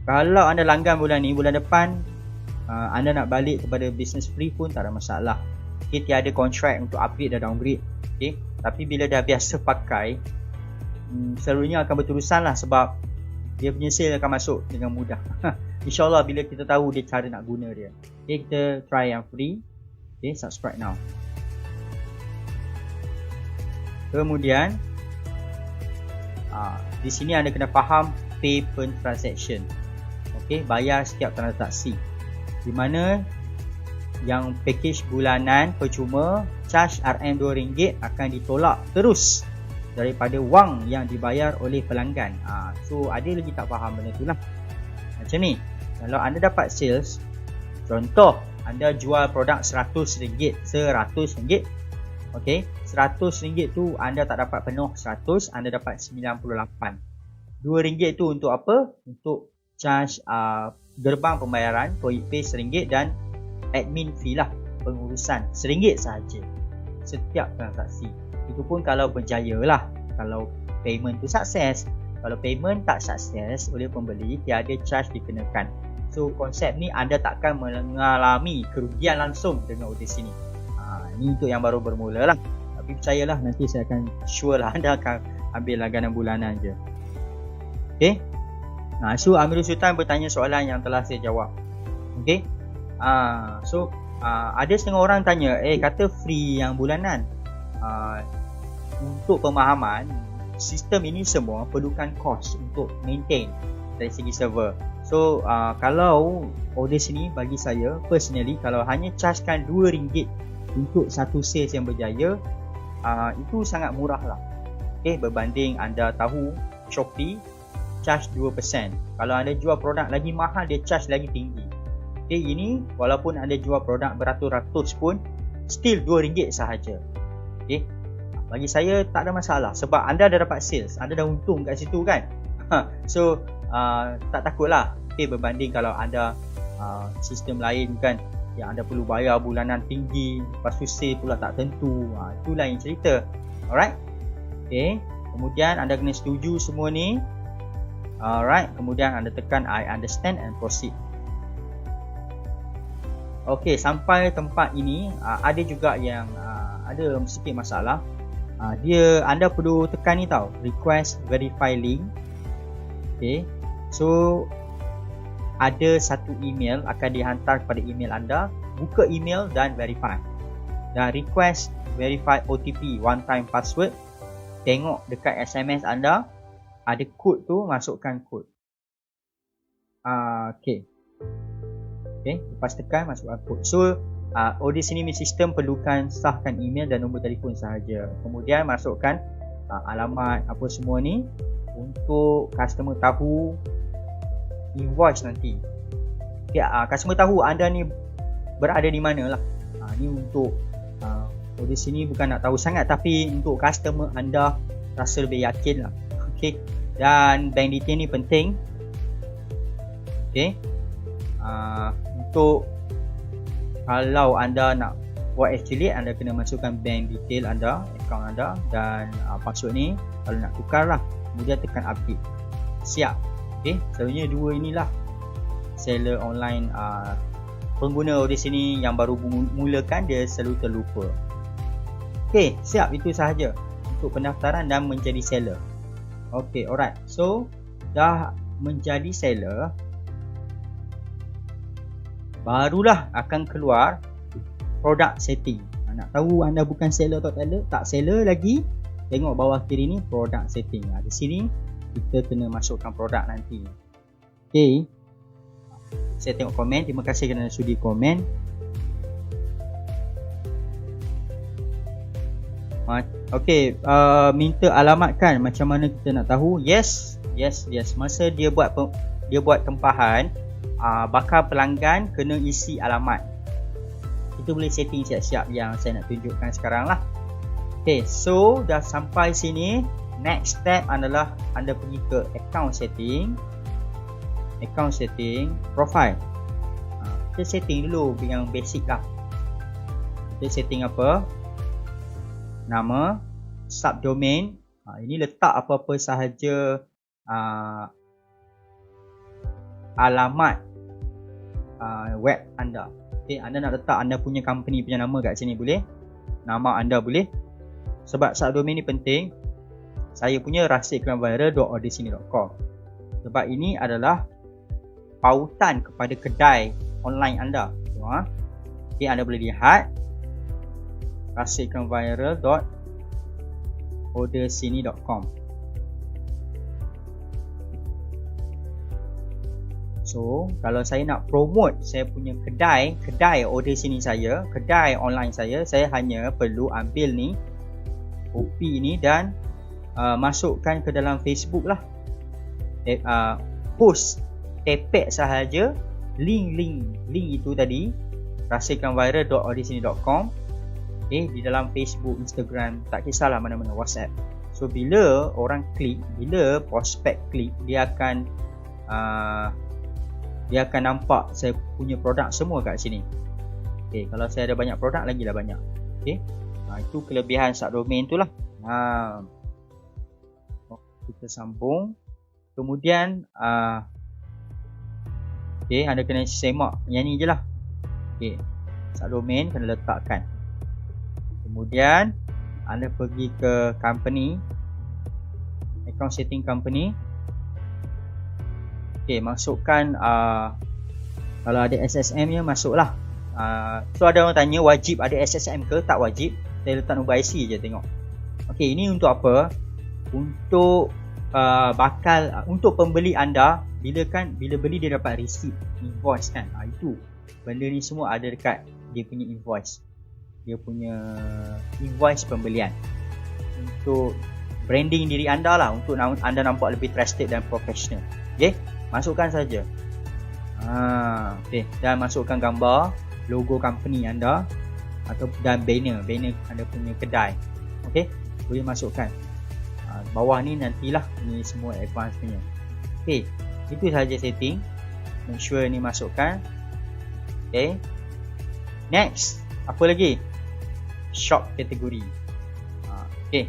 Kalau anda langgan bulan ni, bulan depan anda nak balik kepada business free pun tak ada masalah. Tiada kontrak untuk upgrade dan downgrade. Tapi bila dah biasa pakai, selalunya akan berterusan lah, sebab dia punya sale akan masuk dengan mudah. InsyaAllah bila kita tahu dia cara nak guna dia. Kita try yang free. Subscribe now. Kemudian di sini anda kena faham pay per transaction. Bayar setiap transaksi. Di mana yang package bulanan percuma charge RM2 akan ditolak terus daripada wang yang dibayar oleh pelanggan. So ada lagi tak faham benda tu lah. Macam ni, kalau anda dapat sales, contoh anda jual produk RM100, RM100. RM100 tu anda tak dapat penuh 100, anda dapat 98. RM2 tu untuk apa? Untuk charge gerbang pembayaran, POIPay RM1 dan admin fee lah, pengurusan RM1 sahaja setiap transaksi. Itu pun kalau berjaya lah. Kalau payment tu sukses. Kalau payment tak sukses oleh pembeli, tiada charge dikenakan. So konsep ni anda takkan mengalami kerugian langsung dengan OTC ni. Ni untuk yang baru bermula lah. Tapi percayalah, nanti saya akan sure lah anda akan ambil langganan bulanan je. So Amirul Sultan bertanya soalan yang telah saya jawab. So ada setengah orang tanya, kata free yang bulanan. Untuk pemahaman, sistem ini semua perlukan cost untuk maintain dari segi server. So kalau order sini, bagi saya personally, kalau hanya chargekan RM2 untuk satu sales yang berjaya, itu sangat murah lah. Berbanding anda tahu Shopee charge 2%. Kalau anda jual produk lagi mahal, dia charge lagi tinggi. Ini walaupun anda jual produk beratus-ratus pun still RM2 sahaja. Bagi saya tak ada masalah, sebab anda dah dapat sales, anda dah untung kat situ kan. So tak takutlah. Berbanding kalau anda sistem lain kan, yang anda perlu bayar bulanan tinggi, lepas tu sale pula tak tentu. Itu lain cerita. Alright. Kemudian anda kena setuju semua ni. Alright. Kemudian anda tekan I understand and proceed. Sampai tempat ini ada juga yang ada sedikit masalah. Anda perlu tekan ni tau, request verify link. So ada satu email akan dihantar kepada email anda. Buka email dan verify. Dan request verify OTP, one time password. Tengok dekat SMS anda. ada kod tu, masukkan kod. Okay, lepas tekan masukkan kod. So Order Sini punya sistem perlukan sahkan email dan nombor telefon sahaja. Kemudian masukkan alamat apa semua ni untuk customer tahu invoice nanti. Customer tahu anda ni berada di mana lah. Ni untuk Order Sini bukan nak tahu sangat, tapi untuk customer anda rasa lebih yakin lah. Okay. Dan bank detail ni penting. Okay. Untuk kalau anda nak buat affiliate, anda kena masukkan bank detail anda, account anda, dan password ni kalau nak tukar lah, kemudian tekan update. Siap. Okay. Selalunya dua inilah seller online pengguna Order Sini yang baru mulakan, dia selalu terlupa. Okay, siap. Itu sahaja untuk pendaftaran dan menjadi seller. Okay, alright. So, dah menjadi seller, barulah akan keluar product setting. Nak tahu anda bukan seller atau tak seller lagi, tengok bawah kiri ni product setting. Di sini kita kena masukkan produk nanti. Okay, saya tengok komen. Terima kasih kerana sudi komen. Okay, minta alamat kan, macam mana kita nak tahu? Yes. Masa dia buat tempahan, bakal pelanggan kena isi alamat. Kita boleh setting siap-siap yang saya nak tunjukkan sekarang lah. Okay, so dah sampai sini. Next step adalah anda pergi ke account setting, profile. Kita setting dulu yang basic lah. Kita setting apa? Nama, subdomain. Ini letak apa-apa sahaja alamat web anda. Okay, anda nak letak anda punya company punya nama kat sini boleh. Nama anda boleh. Sebab subdomain ni penting. Saya punya rahsiaiklanviral.ordersini.com. Sebab ini adalah pautan kepada kedai online anda. Okay, anda boleh lihat rahsiaiklanviral.ordersini.com. So, kalau saya nak promote saya punya kedai Order Sini saya, kedai online saya hanya perlu ambil ni, copy ni dan masukkan ke dalam Facebook lah. Post, tepek sahaja link itu tadi, rahsiaiklanviral.ordersini.com. Okay, di dalam Facebook, Instagram, tak kisahlah mana-mana, WhatsApp. So bila orang klik, bila prospek klik, dia akan nampak saya punya produk semua kat sini. Okay, kalau saya ada banyak produk, lagilah banyak. Okay, itu kelebihan subdomain tu lah. Kita sambung. Kemudian okay, anda kena semak yang ni je lah. Okay, subdomain kena letakkan. Kemudian anda pergi ke company, account setting company. Okay, masukkan kalau ada SSM nya masuklah. So ada orang tanya wajib ada SSM ke? Tak wajib. Saya letak nombor IC je, tengok. Okay, ini untuk apa? Untuk untuk pembeli anda, bila beli dia dapat receipt, invoice kan. Itu benda ni semua ada dekat dia punya invoice. Dia punya invoice pembelian. Untuk branding diri anda lah, untuk anda nampak lebih trusted dan professional. Okay, masukkan saja. Okay, dan masukkan gambar logo company anda atau dan banner anda punya kedai. Okay, boleh masukkan. Bawah ni nantilah, ni semua advance punya. Okay, itu sahaja setting. Make sure ni masukkan. Okay, next, apa lagi? Shop kategori. Okay,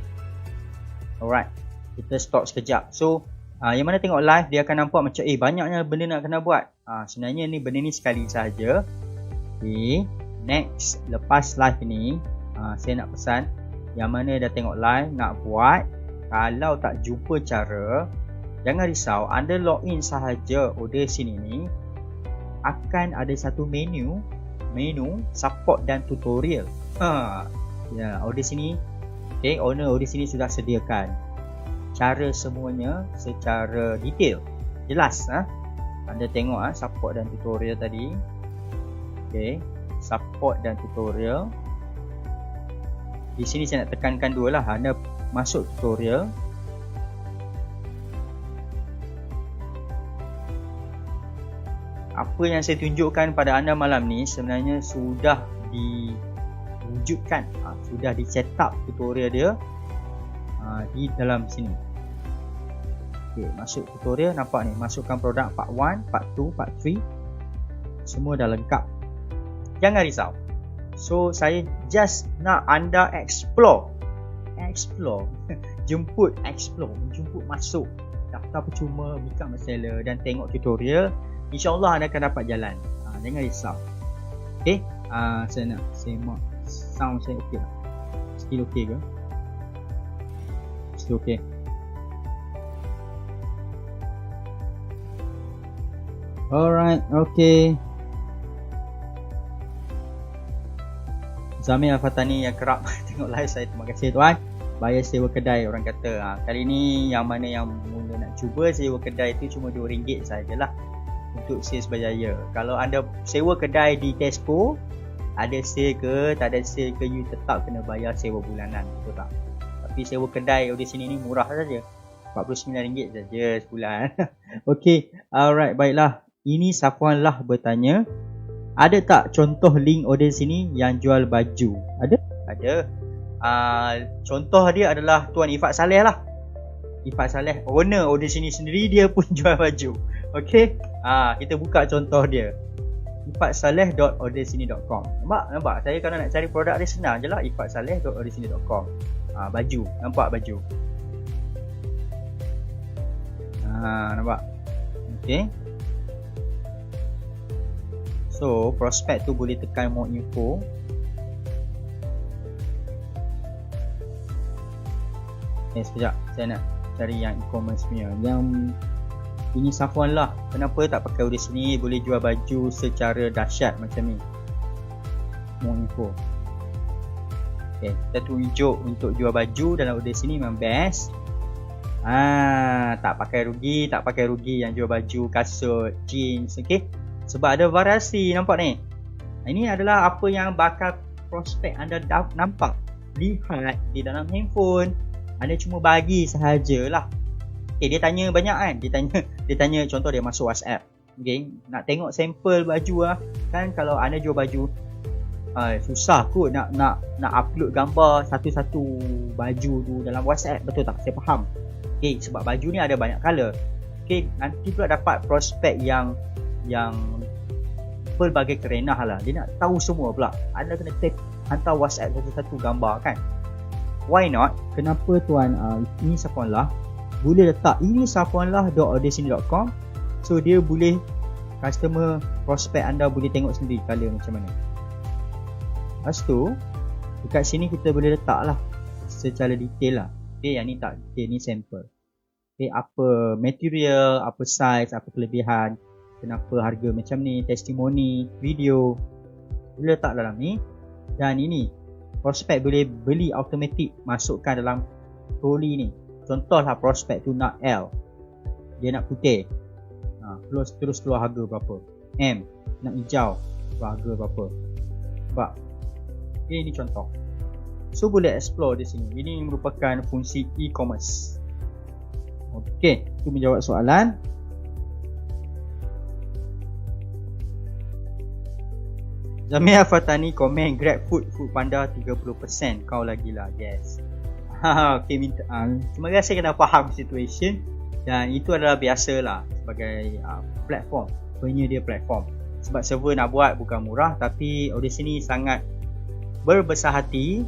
alright, kita stop sekejap. So yang mana tengok live, dia akan nampak macam banyaknya benda nak kena buat. Sebenarnya ni benda ni sekali sahaja. Okay, next, lepas live ni saya nak pesan yang mana dah tengok live nak buat, kalau tak jumpa cara, jangan risau, anda login sahaja Order Sini ni, akan ada satu menu support dan tutorial. Order Sini, okay, owner Order Sini sudah sediakan. cara semuanya secara detail, jelas. Anda tengok support dan tutorial tadi. Okay, support dan tutorial. Di sini saya nak tekankan dua lah. Anda masuk tutorial. Apa yang saya tunjukkan pada anda malam ni sebenarnya sudah diwujudkan, sudah di set up tutorial dia di dalam sini. Okay, masuk tutorial, nampak ni, masukkan produk part 1, part 2, part 3, semua dah lengkap. Jangan risau. So saya just nak anda explore jemput masuk daftar percuma, become a seller dan tengok tutorial. InsyaAllah anda akan dapat jalan. Jangan risau. Okay, saya nak semak sound saya okey tak? Still okey ke? Still okey. Alright, okay. Zamir Al-Fatani yang kerap tengok live saya, terima kasih tuan. Bayar sewa kedai, orang kata. Kali ni yang mana yang mula nak cuba sewa kedai tu cuma RM2 sajalah untuk sales berjaya. Kalau anda sewa kedai di Tesco, ada sale ke, tak ada sale ke, you tetap kena bayar sewa bulanan, betul tak? Tapi sewa kedai di sini ni murah saja, RM49 saja sebulan. Okey, alright, baiklah. Ini Safwan Lah bertanya, ada tak contoh link order sini yang jual baju? Ada. Contoh dia adalah Tuan Ifat Saleh lah. Ifat Saleh, owner order sini sendiri, dia pun jual baju. Okey, kita buka contoh dia, ifatsaleh.ordersini.com. Nampak? Saya kalau nak cari produk dia senang je lah, ifatsaleh.ordersini.com. Baju, nampak baju? Nampak? Okey. So, prospek tu boleh tekan more info. Sekejap, saya nak cari yang e-commerce punya. Yang ini Safwan Lah, kenapa tak pakai order sini, boleh jual baju secara dahsyat macam ni. More info. Okay, kita tunjuk untuk jual baju dalam order sini memang best. Tak pakai rugi yang jual baju, kasut, jeans. Okay, sebab ada variasi, nampak ni. Ini adalah apa yang bakal prospek anda nampak, lihat di dalam handphone. Anda cuma bagi sahajalah. Dia tanya banyak kan. Dia tanya contoh dia masuk WhatsApp. Okay, nak tengok sampel baju kan. Kalau anda jual baju, susah kot nak upload gambar satu-satu baju tu dalam WhatsApp, betul tak? Saya faham. Okay, sebab baju ni ada banyak color. Okay, nanti pula dapat prospek yang pelbagai kerenah lah. Dia nak tahu semua pula. Anda kena hantar WhatsApp satu-satu gambar kan. Why not? Kenapa tuan ini Safwan Lah boleh letak ini safwanlah.ordersini.com. So dia boleh, customer prospek anda boleh tengok sendiri color macam mana. Lepas tu dekat sini kita boleh letak lah secara detail lah. Okay, yang ni tak detail, ni sampel. Okay, apa material, apa size, apa kelebihan, kenapa harga macam ni, testimoni, video boleh letak dalam ni. Dan ini prospek boleh beli automatic, masukkan dalam troli ni. Contohlah prospek tu nak L, dia nak putih, terus keluar harga berapa. M, nak hijau, harga berapa. Nampak? Ini contoh. So boleh explore di sini. Ini merupakan fungsi e-commerce. Okey, itu menjawab soalan. Zamir Fatani komen Grab Food Panda 30%, kau lagi lah. Yes. Okay, minta terima kasih kena faham situation. Dan itu adalah biasalah sebagai platform, penyedia platform. Sebab server nak buat bukan murah, tapi order sini sangat berbesar hati.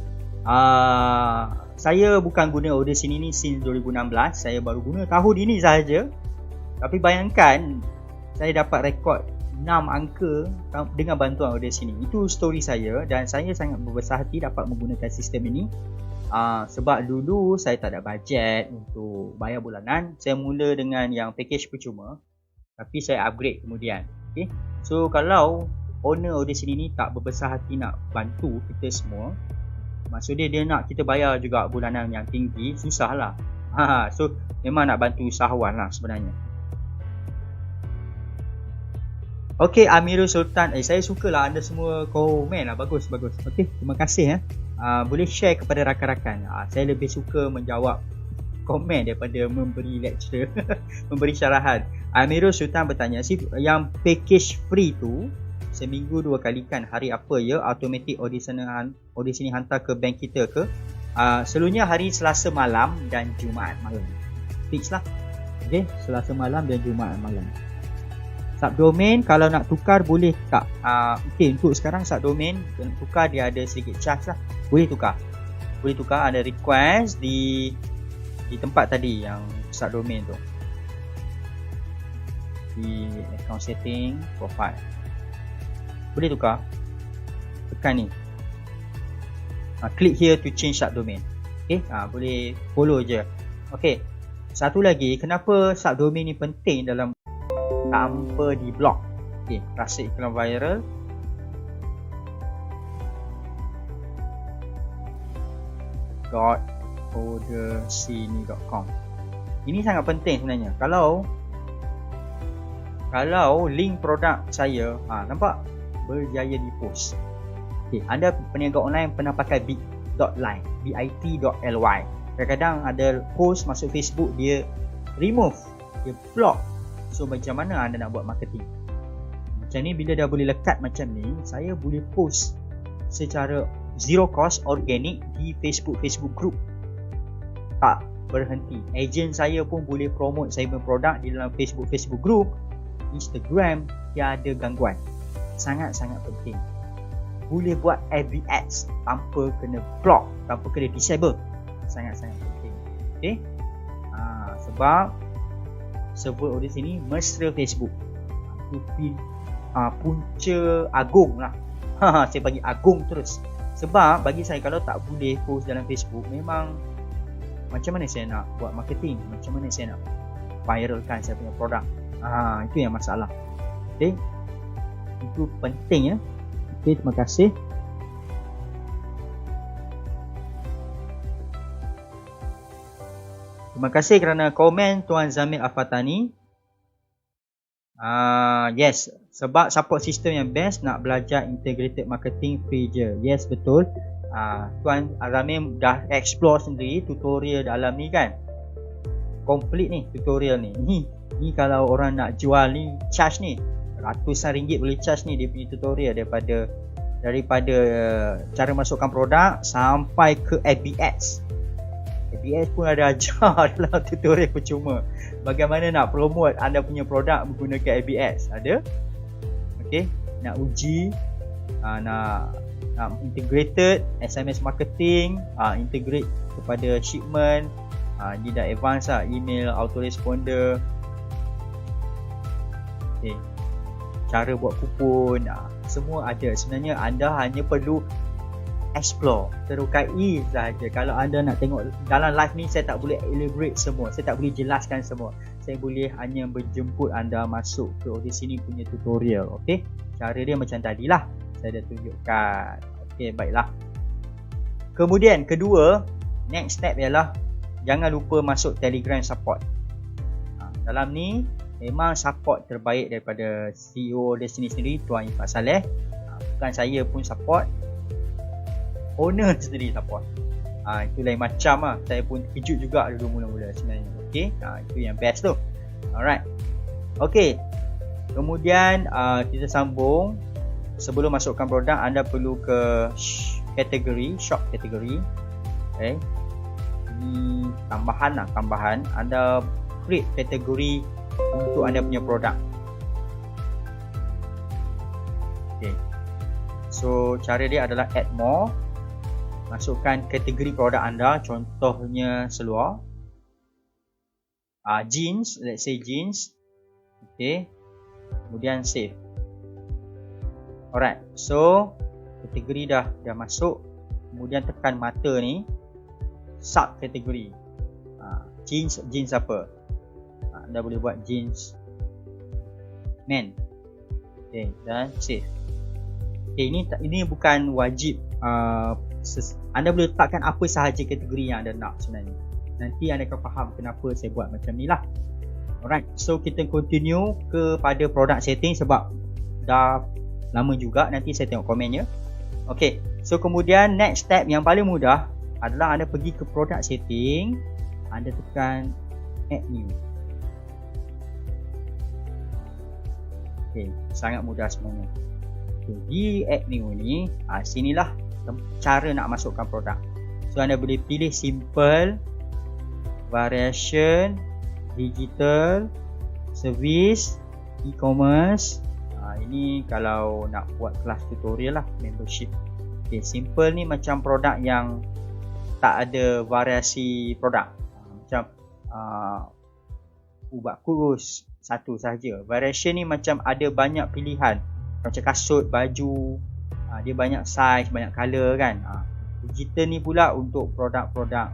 Saya bukan guna order sini ni since 2016. Saya baru guna tahun ini sahaja. Tapi bayangkan saya dapat rekod 6 angka dengan bantuan order sini. Itu story saya dan saya sangat berbesar hati dapat menggunakan sistem ini. Sebab dulu saya tak ada bajet untuk bayar bulanan. Saya mula dengan yang package percuma, tapi saya upgrade kemudian. Okay? So kalau owner order sini ni tak berbesar hati nak bantu kita semua, maksudnya dia nak kita bayar juga bulanan yang tinggi, susah lah. So memang nak bantu usahawan lah sebenarnya. Okey, Amirul Sultan, saya sukalah anda semua komen lah. Bagus. Okey, terima kasih. Boleh share kepada rakan-rakan. Saya lebih suka menjawab komen daripada memberi lecture, memberi syarahan. Amirul Sultan bertanya, yang package free tu seminggu 2 kali kan, hari apa ya? Automatic order sini hantar ke bank kita ke? Selalunya hari Selasa malam dan Jumaat malam. Fix lah. Okey, Selasa malam dan Jumaat malam. Subdomain kalau nak tukar boleh tak? Okey, untuk sekarang subdomain tukar dia ada sedikit charge lah. Boleh tukar, ada request di tempat tadi yang subdomain tu, di account setting, profile. Boleh tukar, tekan ni, click here to change subdomain. Okey, boleh follow je. Okey, satu lagi, kenapa subdomain ni penting dalam tanpa di block? Okey, rasa iklan viral. .ordersini.com. Ini sangat penting sebenarnya. Kalau link produk saya nampak berjaya di post. Okey, anda peniaga online pernah pakai bit.ly, bit.ly. Kadang-kadang ada post masuk Facebook, dia remove, dia block. So macam mana anda nak buat marketing? Macam ni, bila dah boleh lekat macam ni, saya boleh post secara zero cost organic di Facebook group. Tak berhenti. Agent saya pun boleh promote saya punya produk di dalam Facebook group, Instagram, tiada gangguan. Sangat-sangat penting. Boleh buat FB ads tanpa kena block, tanpa kena disable. Sangat-sangat penting. Okey? Sebab server order sini mesra Facebook. Itu punca agung lah. Saya bagi agung terus. Sebab bagi saya, kalau tak boleh post dalam Facebook, memang macam mana saya nak buat marketing? Macam mana saya nak viralkan saya punya produk? Itu yang masalah. Okay, itu penting ya. Okay, terima kasih. Terima kasih kerana komen Tuan Zamir Afatani. Yes, sebab support system yang best, nak belajar integrated marketing free je. Yes, betul. Tuan Zamir dah explore sendiri tutorial dalam ni kan. Complete ni tutorial ni. Ni kalau orang nak jual ni, charge ni ratusan ringgit boleh charge ni dia punya tutorial, daripada cara masukkan produk sampai ke FB ads. FB pun ada ajar dalam tutorial percuma. Bagaimana nak promote anda punya produk menggunakan FB ads. Ada. Okey, nak uji, nak integrated SMS marketing, integrate kepada shipment, ni dah advance lah, email autoresponder. Okey, cara buat kupon, semua ada. Sebenarnya anda hanya perlu explore, terukai sahaja. Kalau anda nak tengok dalam live ni, saya tak boleh elaborate semua, saya tak boleh jelaskan semua. Saya boleh hanya menjemput anda masuk ke di sini punya tutorial. Okey, cara dia macam tadilah saya dah tunjukkan. Okey, baiklah. Kemudian kedua, next step ialah jangan lupa masuk Telegram support. Dalam ni memang support terbaik daripada CEO Destiny sendiri, Tuan Ifat Saleh. Bukan saya pun support, owner sendiri support. Itu lain macam lah. Saya pun terkejut juga dulu mula-mula sebenarnya. Okey, itu yang best tu. Alright. Okey, kemudian kita sambung. Sebelum masukkan produk, anda perlu ke kategori, shop kategori. Okay, ini tambahan. Anda create kategori untuk anda punya produk. Okay, so cara dia adalah add more. Masukkan kategori produk anda, contohnya seluar, jeans, let's say jeans. Okay, kemudian save. Alright, so kategori dah masuk. Kemudian tekan mata ni, sub kategori. Jeans apa? Anda boleh buat jeans men. Okay, dan save. Okay, ini bukan wajib. Anda boleh letakkan apa sahaja kategori yang anda nak sebenarnya. nanti anda akan faham kenapa saya buat macam ni lah. Alright, so kita continue kepada product setting sebab dah lama juga, nanti saya tengok komennya. Ok, so kemudian next step yang paling mudah adalah anda pergi ke product setting, anda tekan add new. Ok, sangat mudah sebenarnya. Okay, di add new ni, sinilah cara nak masukkan produk. So anda boleh pilih simple, variation, digital, service, e-commerce. Ini kalau nak buat kelas tutorial lah, membership. Okay, simple ni macam produk yang tak ada variasi produk, macam ubat kurus satu sahaja. Variation ni macam ada banyak pilihan, macam kasut, baju, dia banyak size, banyak color kan. Digital ni pula untuk produk-produk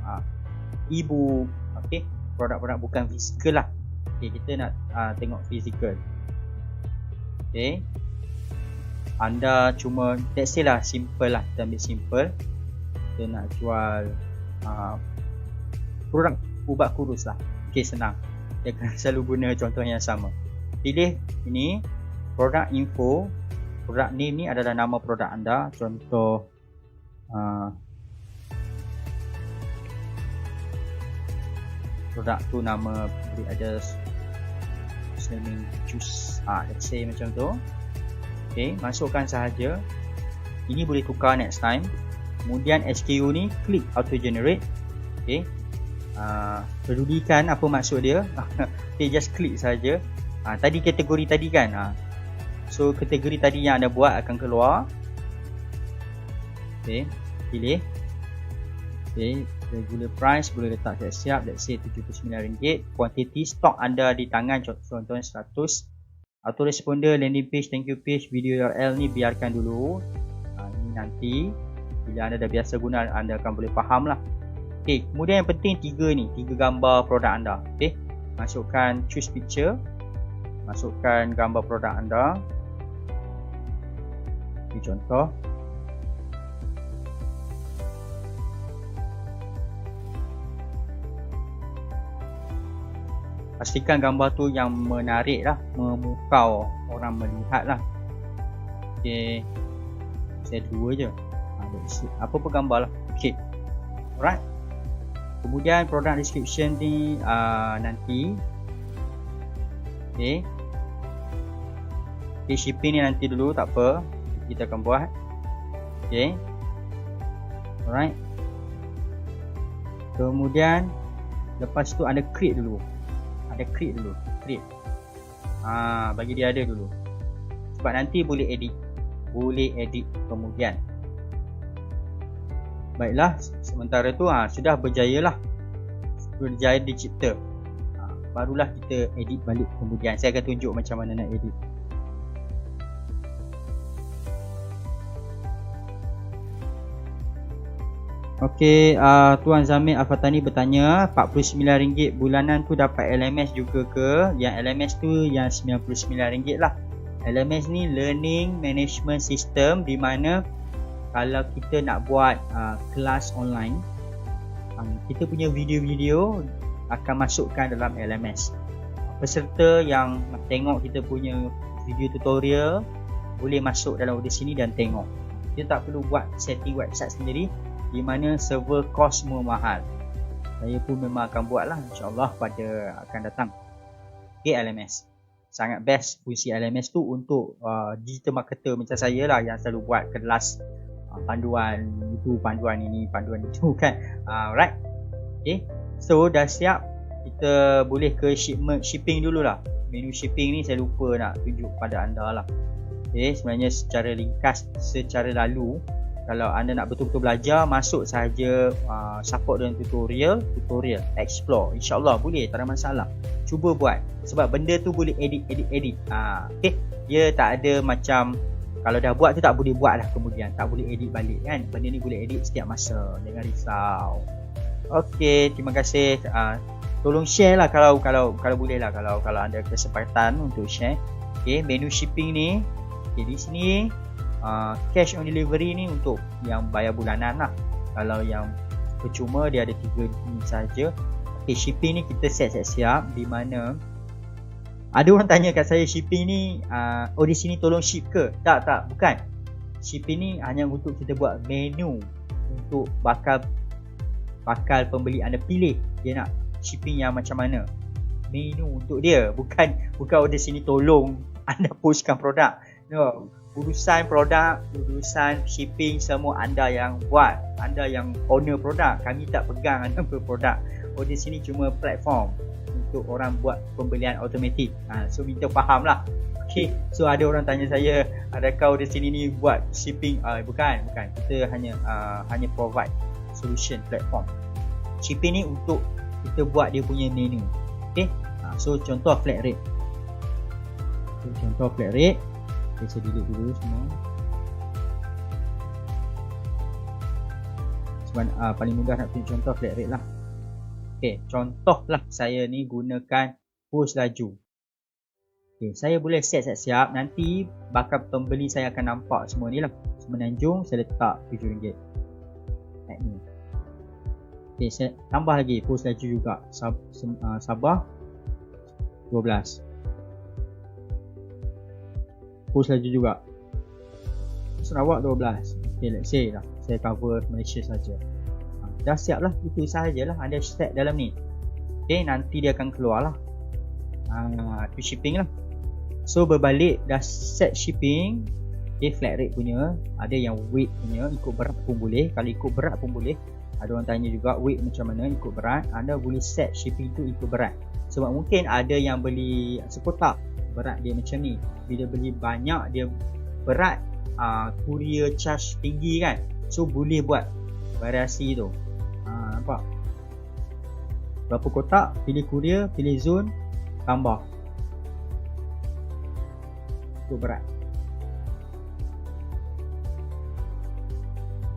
e-book, okay? Produk-produk bukan fizikal lah. Okay, kita nak tengok fizikal. Okay, anda cuma let's say lah simple lah, kita ambil simple. Kita nak jual produk ubat kurus lah. Okay, senang, dia akan selalu guna contoh yang sama. Pilih ini, product info, product name ni adalah nama produk anda. Contoh produk tu nama boleh ada slimming juice, let's say macam tu. Okay, masukkan sahaja. Ini boleh tukar next time. Kemudian SKU ni klik auto generate. Okay, pedulikan apa maksud dia. Okay, just klik saja. Tadi kategori tadi kan, so kategori tadi yang anda buat akan keluar. Okay, pilih. Okay, regular price boleh letak siap-siap, let's say RM79. Quantity stok anda di tangan, contohnya 100. Autoresponder, landing page, thank you page, video URL ni biarkan dulu. Ini nanti bila anda dah biasa guna, anda akan boleh faham lah. Okay, kemudian yang penting tiga gambar produk anda. Okay, masukkan choose picture, masukkan gambar produk anda. Ini contoh. Pastikan gambar tu yang menarik lah, memukau orang melihat lah. Okay, saya dua je, apa gambar lah. Okay, alright. Kemudian product description ni nanti. Okay, shipping ni nanti dulu, tak apa, kita akan buat. Okay, alright. Kemudian lepas tu anda create dulu. Create. Bagi dia ada dulu, sebab nanti boleh edit kemudian. Baiklah, sementara tu sudah berjaya dicipta. Barulah kita edit balik kemudian. Saya akan tunjuk macam mana nak edit. Okey, Tuan Zamir Al-Fatani bertanya, RM49 bulanan tu dapat LMS juga ke? Yang LMS tu yang RM99 lah. LMS ni Learning Management System, di mana kalau kita nak buat kelas online, kita punya video-video akan masukkan dalam LMS. Peserta yang nak tengok kita punya video tutorial boleh masuk dalam di sini dan tengok. Kita tak perlu buat setting website sendiri, di mana server kos semua mahal. Saya pun memang akan buat lah, insyaAllah pada akan datang. Okay, LMS sangat best. Fungsi LMS tu untuk digital marketer macam saya lah, yang selalu buat kelas panduan itu, panduan ini, panduan itu kan. Alright. Okay, so dah siap. Kita boleh ke shipping dulu lah. Menu shipping ni saya lupa nak tunjuk pada anda lah. Okay, sebenarnya secara ringkas, secara lalu, kalau anda nak betul-betul belajar, masuk sahaja support dengan tutorial, explore. InsyaAllah boleh, tak ada masalah. Cuba buat, sebab benda tu boleh edit. Okay, dia tak ada macam kalau dah buat tu tak boleh buat lah kemudian, tak boleh edit balik kan. Benda ni boleh edit setiap masa, jangan risau. Okay, terima kasih. Tolong share lah kalau boleh lah, kalau anda kesempatan untuk share. Okay, menu shipping ni, okay, di sini cash on delivery ni untuk yang bayar bulanan lah. Kalau yang percuma dia ada 3 ni saja. Okay, shipping ni kita siap-siap di mana ada orang tanya kat saya, shipping ni di sini tolong ship ke? Tak, bukan. Shipping ni hanya untuk kita buat menu untuk bakal pembeli anda pilih dia nak shipping yang macam mana. Menu untuk dia, bukan di sini tolong anda postkan produk. No, urusan produk, urusan shipping semua anda yang buat. Anda yang owner produk. Kami tak pegang anda produk. Di sini cuma platform untuk orang buat pembelian automatik. So minta faham lah. Okay, so ada orang tanya saya, adakah di sini ni buat shipping? Bukan. Kita hanya provide solution platform. Shipping ni untuk kita buat dia punya menu. Okay, so contoh flat rate. Saya delete dulu semua. Sebab paling mudah nak tunjuk contoh flat rate lah. Okay, contohlah saya ni gunakan post laju. Okay, saya boleh set siap. Nanti bakal pembeli saya akan nampak semua ni lah. Semenanjung saya letak RM7. Like ni. Okay, saya tambah lagi post laju juga. Sabah 12. Post laju juga. Sarawak 12. Okay, let's say lah saya cover Malaysia saja. Dah siap lah, itu sahajalah anda set dalam ni. Okay, nanti dia akan keluar lah tu shipping lah. So berbalik, dah set shipping. Okay, flat rate punya. Ada yang weight punya, ikut berat pun boleh. Kalau ikut berat pun boleh. Ada orang tanya juga weight macam mana, ikut berat. Anda boleh set shipping tu ikut berat. Sebab mungkin ada yang beli sekotak, berat dia macam ni. Bila beli banyak dia berat, courier charge tinggi kan. So boleh buat variasi tu. Nampak? Berapa kotak, pilih courier, pilih zone, tambah. Itu berat.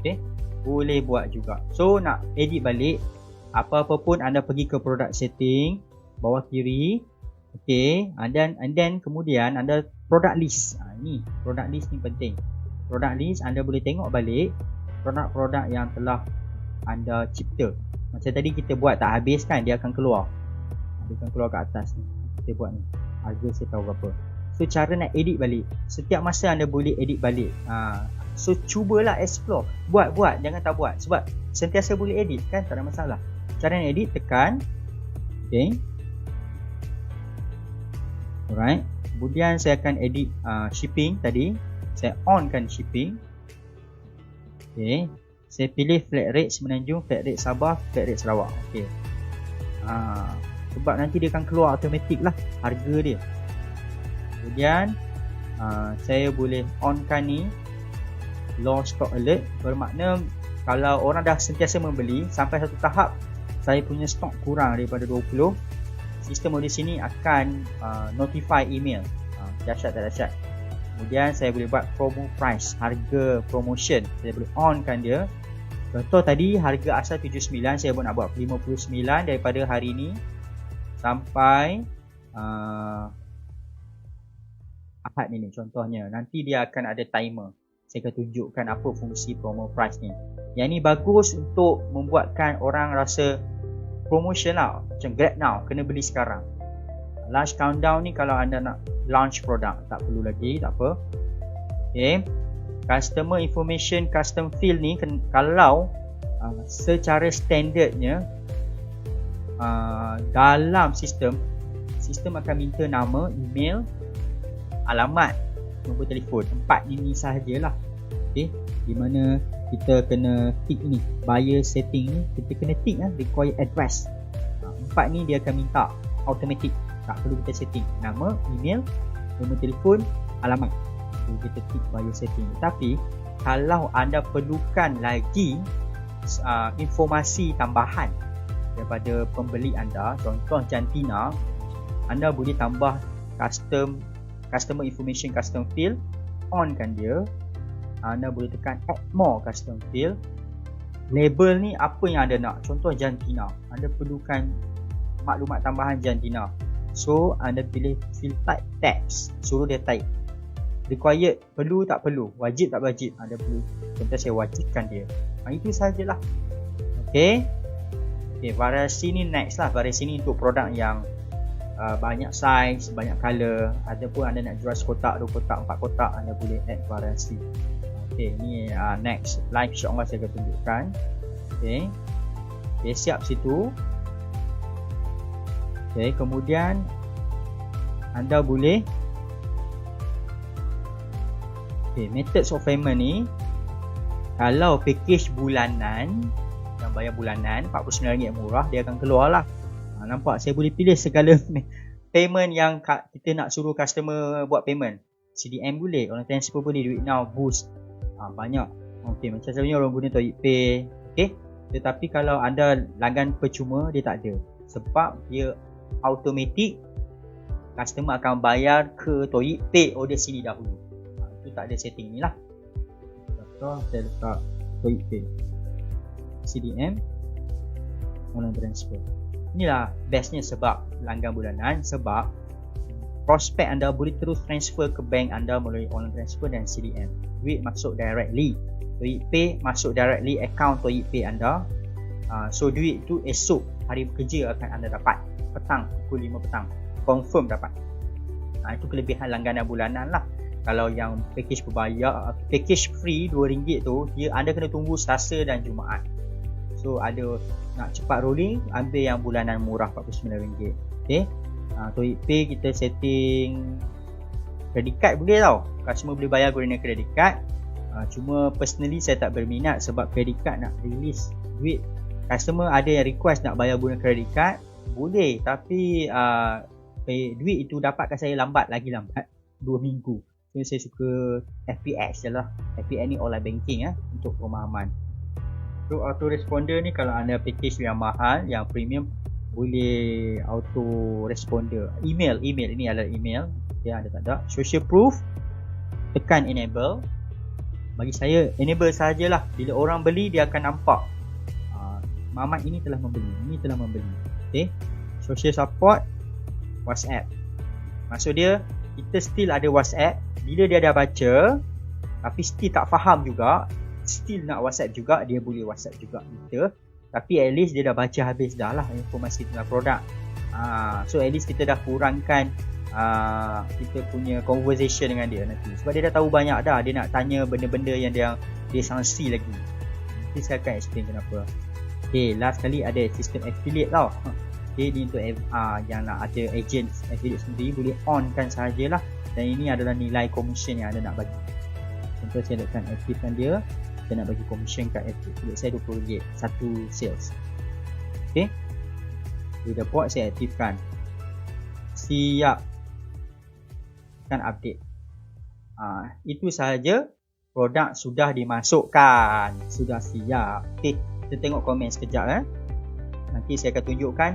Okay, boleh buat juga. So nak edit balik, apa-apa pun anda pergi ke product setting, bawah kiri. Okay, and then kemudian anda product list. Ni product list ni penting. Product list anda boleh tengok balik produk-produk yang telah anda cipta. Macam tadi kita buat tak habis kan, dia akan keluar. Dia akan keluar kat atas ni. Kita buat ni. Harga saya tahu berapa. So cara nak edit balik, setiap masa anda boleh edit balik. So cubalah explore. Buat, jangan tak buat. Sebab sentiasa boleh edit kan, tak ada masalah. Cara nak edit, tekan. Okay. Alright. Kemudian saya akan edit shipping tadi. Saya onkan shipping. Okay. Saya pilih flat rate Semenanjung, flat rate Sabah, flat rate Sarawak. Okay. Sebab nanti dia akan keluar automatik lah harga dia. Kemudian saya boleh onkan ni low stock alert. Bermakna kalau orang dah sentiasa membeli sampai satu tahap saya punya stok kurang daripada 20, sistem di sini akan notify email. Dahsyat tak dahsyat. Kemudian saya boleh buat promo price, harga promotion. Saya boleh onkan dia. Contoh tadi harga asal 79, saya pun nak buat 59 daripada hari ni sampai Ahad ni contohnya. Nanti dia akan ada timer. Saya akan tunjukkan apa fungsi promo price ni. Yang ni bagus untuk membuatkan orang rasa promotion lah. Macam Grab Now, kena beli sekarang. Launch countdown ni kalau anda nak launch produk, tak perlu lagi, tak apa. Okay. Customer information, custom field ni kalau secara standardnya dalam sistem akan minta nama, email, alamat, nombor telefon. 4 ini sahajalah. Okay. Di mana kita kena tick ni, buyer setting ni kita kena tick require address. 4 ni dia akan minta automatic, tak perlu kita setting. Nama, email, nombor telefon, alamat. Kita tick buyer setting. Tapi kalau anda perlukan lagi informasi tambahan daripada pembeli anda, contoh jantina, anda boleh tambah customer information custom field, onkan dia. Anda boleh tekan add more custom field. Label ni apa yang anda nak, contoh jantina, anda perlukan maklumat tambahan jantina, so anda pilih field type text, suruh dia type required, perlu tak perlu, wajib tak wajib, anda perlu, contoh saya wajibkan dia. Itu sahajalah. Okay. Okay, variasi ni next lah. Variasi ni untuk produk yang banyak size, banyak color. Ataupun anda nak jual sekotak, 2 kotak, 4 kotak, anda boleh add variasi. Okay, ni next live insyaAllah saya akan tunjukkan. Okay, siap situ. Okay, kemudian anda boleh methods of payment ni, kalau package bulanan, yang bayar bulanan RM49 murah, dia akan keluar lah. Nampak saya boleh pilih segala payment yang kita nak suruh customer buat payment. CDM boleh, online transfer boleh, duit now, Boost, banyak. Okay, macam sebenarnya orang guna ToyicPay. Okay, tetapi kalau anda langgan percuma, dia tak ada, sebab dia automatic. Customer akan bayar ke ToyicPay order sini dahulu. Itu tak ada setting ni lah. Contoh saya letak ToyicPay, CDM, online transfer. Inilah bestnya sebab langgan bulanan, sebab prospek anda boleh terus transfer ke bank anda melalui online transfer dan CDM. Duit masuk directly, ToyicPay masuk directly account ToyicPay anda. So duit tu esok hari bekerja akan anda dapat, petang, pukul 5 petang, confirm dapat. Itu kelebihan langganan bulanan lah. Kalau yang package berbayar, package free RM2 tu, anda kena tunggu Selasa dan Jumaat. So ada nak cepat rolling, ambil yang bulanan murah RM49. Okay, ToyicPay kita setting credit card boleh tau. Customer boleh bayar guna credit card. Cuma personally saya tak berminat, sebab credit card nak release duit. Customer ada yang request nak bayar guna credit card, boleh, tapi duit itu dapatkan saya lambat 2 minggu. So saya suka FPX je lah. FPX ni online banking untuk pemahaman. So autoresponder ni, kalau anda package yang mahal, yang premium, boleh autoresponder. Email ini adalah email. Okay, anda tak ada. Social proof, tekan enable. Bagi saya enable sajalah. Bila orang beli, dia akan nampak Mamat ini telah membeli, ini telah membeli. Okay, social support, WhatsApp. Maksud dia, kita still ada WhatsApp. Bila dia dah baca tapi still tak faham juga, still nak WhatsApp juga, dia boleh WhatsApp juga kita. Tapi at least dia dah baca habis dah lah informasi tentang produk. So at least kita dah kurangkan kita punya conversation dengan dia nanti, sebab dia dah tahu banyak dah. Dia nak tanya benda-benda yang dia sangsi lagi. Nanti saya akan explain kenapa. Okay, last kali ada sistem affiliate tau. Okay, ni untuk yang nak ada agent affiliate sendiri, boleh on kan sahajalah. Dan ini adalah nilai commission yang anda nak bagi. Contoh saya letakkan aktifkan dia, saya nak bagi commission kat affiliate saya RM20 satu sales. Okay, dia dah buat, saya aktifkan. Siap kan update. Itu sahaja, produk sudah dimasukkan, sudah siap. Okay, kita tengok komen sekejap. Nanti saya akan tunjukkan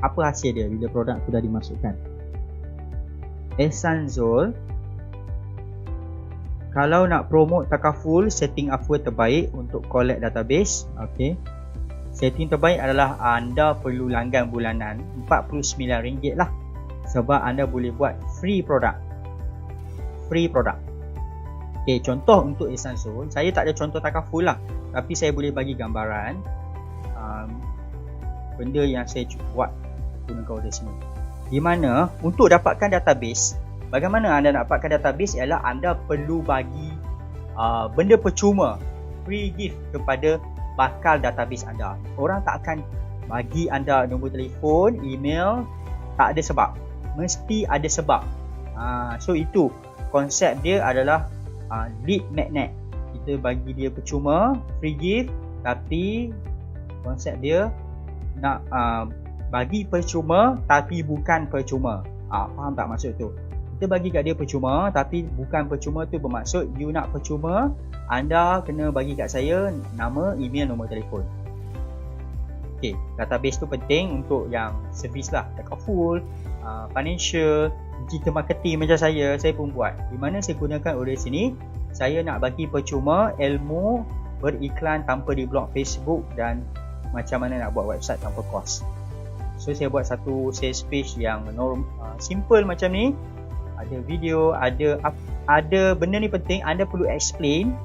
apa hasil dia bila produk sudah dimasukkan. Ehsanzul, kalau nak promote takaful, setting apa terbaik untuk collect database? Okay, setting terbaik adalah anda perlu langgan bulanan RM49 lah, sebab anda boleh buat free product. Okay, contoh untuk Ehsanzul, saya tak ada contoh takaful lah, tapi saya boleh bagi gambaran benda yang saya buat gunakan order sini. Di mana untuk dapatkan database, bagaimana anda nak dapatkan database ialah anda perlu bagi benda percuma, free gift kepada bakal database anda. Orang tak akan bagi anda nombor telefon, email, tak ada sebab. Mesti ada sebab. So itu konsep dia adalah lead magnet. Kita bagi dia percuma, free gift, tapi konsep dia nak bagi percuma tapi bukan percuma. Faham tak maksud tu? Kita bagi kat dia percuma tapi bukan percuma tu bermaksud you nak percuma, anda kena bagi kat saya nama, email, nombor telefon. Okay, database tu penting untuk yang servis lah, takaful, financial, digital marketing macam saya pun buat. Di mana saya gunakan order sini, saya nak bagi percuma ilmu beriklan tanpa di blog Facebook dan macam mana nak buat website tanpa kos. So saya buat satu sales page yang simple macam ni. Ada video, ada benda ni penting, anda perlu explain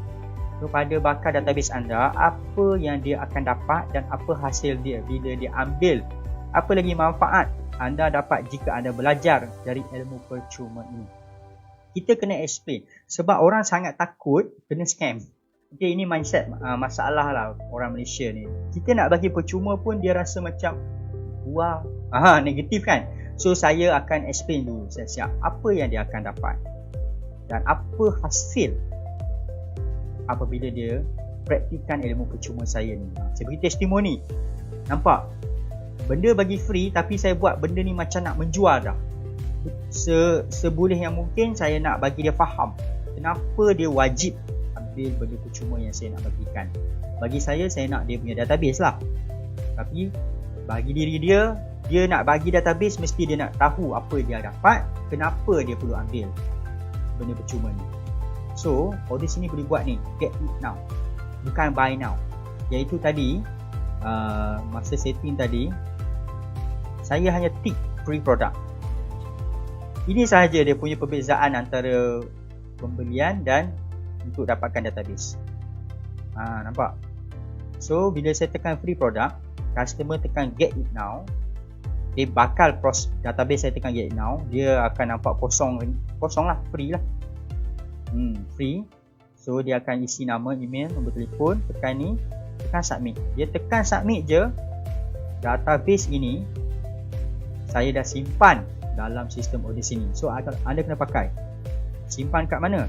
kepada bakal database anda apa yang dia akan dapat dan apa hasil dia bila dia ambil. Apa lagi manfaat anda dapat jika anda belajar dari ilmu percuma ini. Kita kena explain sebab orang sangat takut kena scam. Okay, ini mindset masalah lah orang Malaysia ni. Kita nak bagi percuma pun dia rasa macam wah, negatif kan. So saya akan explain dulu siap-siap apa yang dia akan dapat dan apa hasil apabila dia praktikan ilmu percuma saya ni. Saya beri testimoni. Nampak? Benda bagi free tapi saya buat benda ni macam nak menjual dah. Seboleh yang mungkin saya nak bagi dia faham kenapa dia wajib ambil benda percuma yang saya nak bagikan. Bagi saya nak dia punya database lah. Tapi bagi diri dia nak bagi database mesti dia nak tahu apa dia dapat, kenapa dia perlu ambil benda percuma ni. So order sini boleh buat ni, get it now, bukan buy now. Iaitu tadi masa setting tadi saya hanya tick free product. Ini sahaja dia punya perbezaan antara pembelian dan untuk dapatkan database. Nampak? So bila saya tekan free product, customer tekan get it now, dia bakal database saya tekan get it now, dia akan nampak kosong lah, free lah. Free. So dia akan isi nama, email, nombor telefon, tekan ni, tekan submit. Dia tekan submit je, database ini saya dah simpan dalam sistem order sini. So anda kena pakai. Simpan kat mana?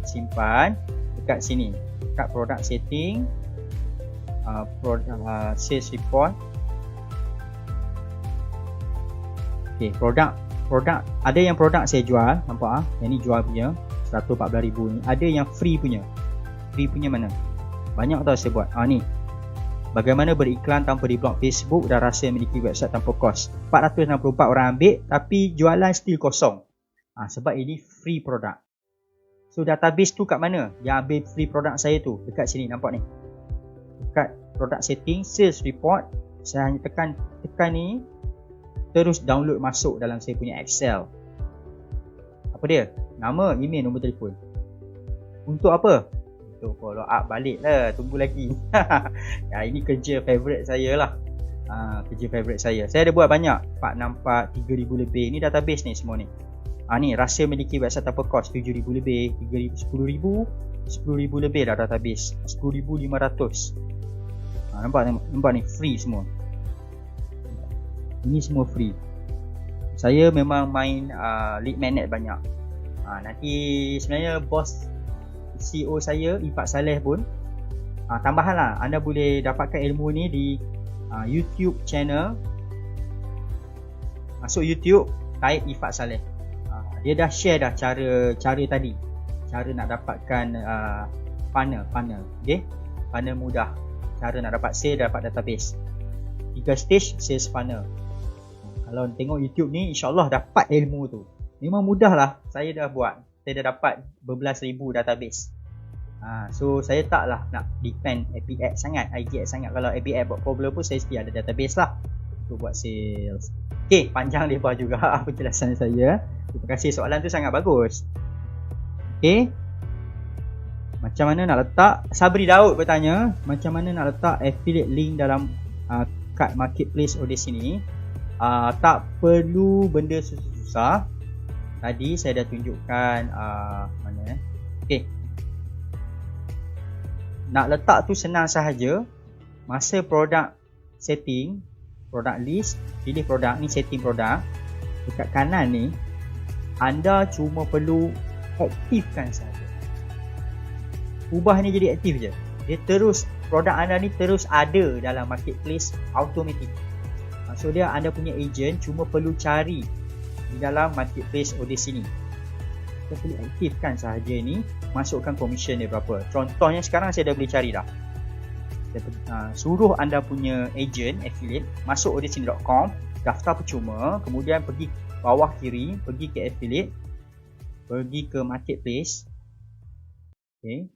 Simpan dekat sini, dekat product setting, sales report. Okay, produk ada yang produk saya jual, nampak yang ni jual punya 114,000 ni. Ada yang free punya. Free punya mana? Banyak tau saya buat. Ni. Bagaimana beriklan tanpa di blog Facebook dan rasa memiliki website tanpa kos. 464 orang ambil tapi jualan still kosong. Sebab ini free product. So database tu kat mana? Yang ambil free product saya tu. Dekat sini nampak ni. Dekat product setting, sales report. Saya hanya tekan ni. Terus download masuk dalam saya punya Excel. Apa dia? Nama, email, nombor telefon. Untuk apa? Untuk follow up balik lah. Tunggu lagi. Ini kerja favourite saya lah. Kerja favourite saya. Saya ada buat banyak. 464, 3,000 lebih. Ni database ni semua ni. Ni rasa memiliki website tanpa kos 7,000 lebih, 3,000, 10,000, 10,000 lebih dah database. 10,500. Nampak ni free semua. Ini semua free. Saya memang main lead magnet banyak. Nanti sebenarnya bos CEO saya Ifat Saleh pun tambahan lah, anda boleh dapatkan ilmu ni di YouTube channel. Masuk YouTube, type Ifat Saleh. Dia dah share dah cara tadi, cara nak dapatkan funnel. Okay? Funnel mudah, cara nak dapat sale, dapat database. 3 stage sales funnel. Kalau tengok YouTube ni, insyaAllah dapat ilmu tu. Memang mudah lah, saya dah buat. Saya dah dapat berbelas ribu database. So saya taklah nak depend APX sangat, IGX sangat. Kalau APX buat problem pun saya mesti ada database lah untuk buat sales. Okay, panjang lebar juga penjelasan saya. Terima kasih, soalan tu sangat bagus. Okay, macam mana nak letak, Sabri Daud bertanya, macam mana nak letak affiliate link dalam kad marketplace order sini. Tak perlu benda susah-susah. Tadi saya dah tunjukkan mana. Okay, nak letak tu senang sahaja. Masa produk setting, product list, pilih produk ni, setting produk. Dekat kanan ni, anda cuma perlu aktifkan saja. Ubah ni jadi aktif je. Dia terus, produk anda ni terus ada dalam marketplace automatic. So dia anda punya agent cuma perlu cari di dalam marketplace order sini. Kita perlu aktifkan sahaja ni, masukkan commission dia berapa. Contohnya sekarang saya dah boleh cari dah. Suruh anda punya agent affiliate masuk ordersini.com, daftar percuma, kemudian pergi bawah kiri, pergi ke affiliate, pergi ke marketplace. Okay,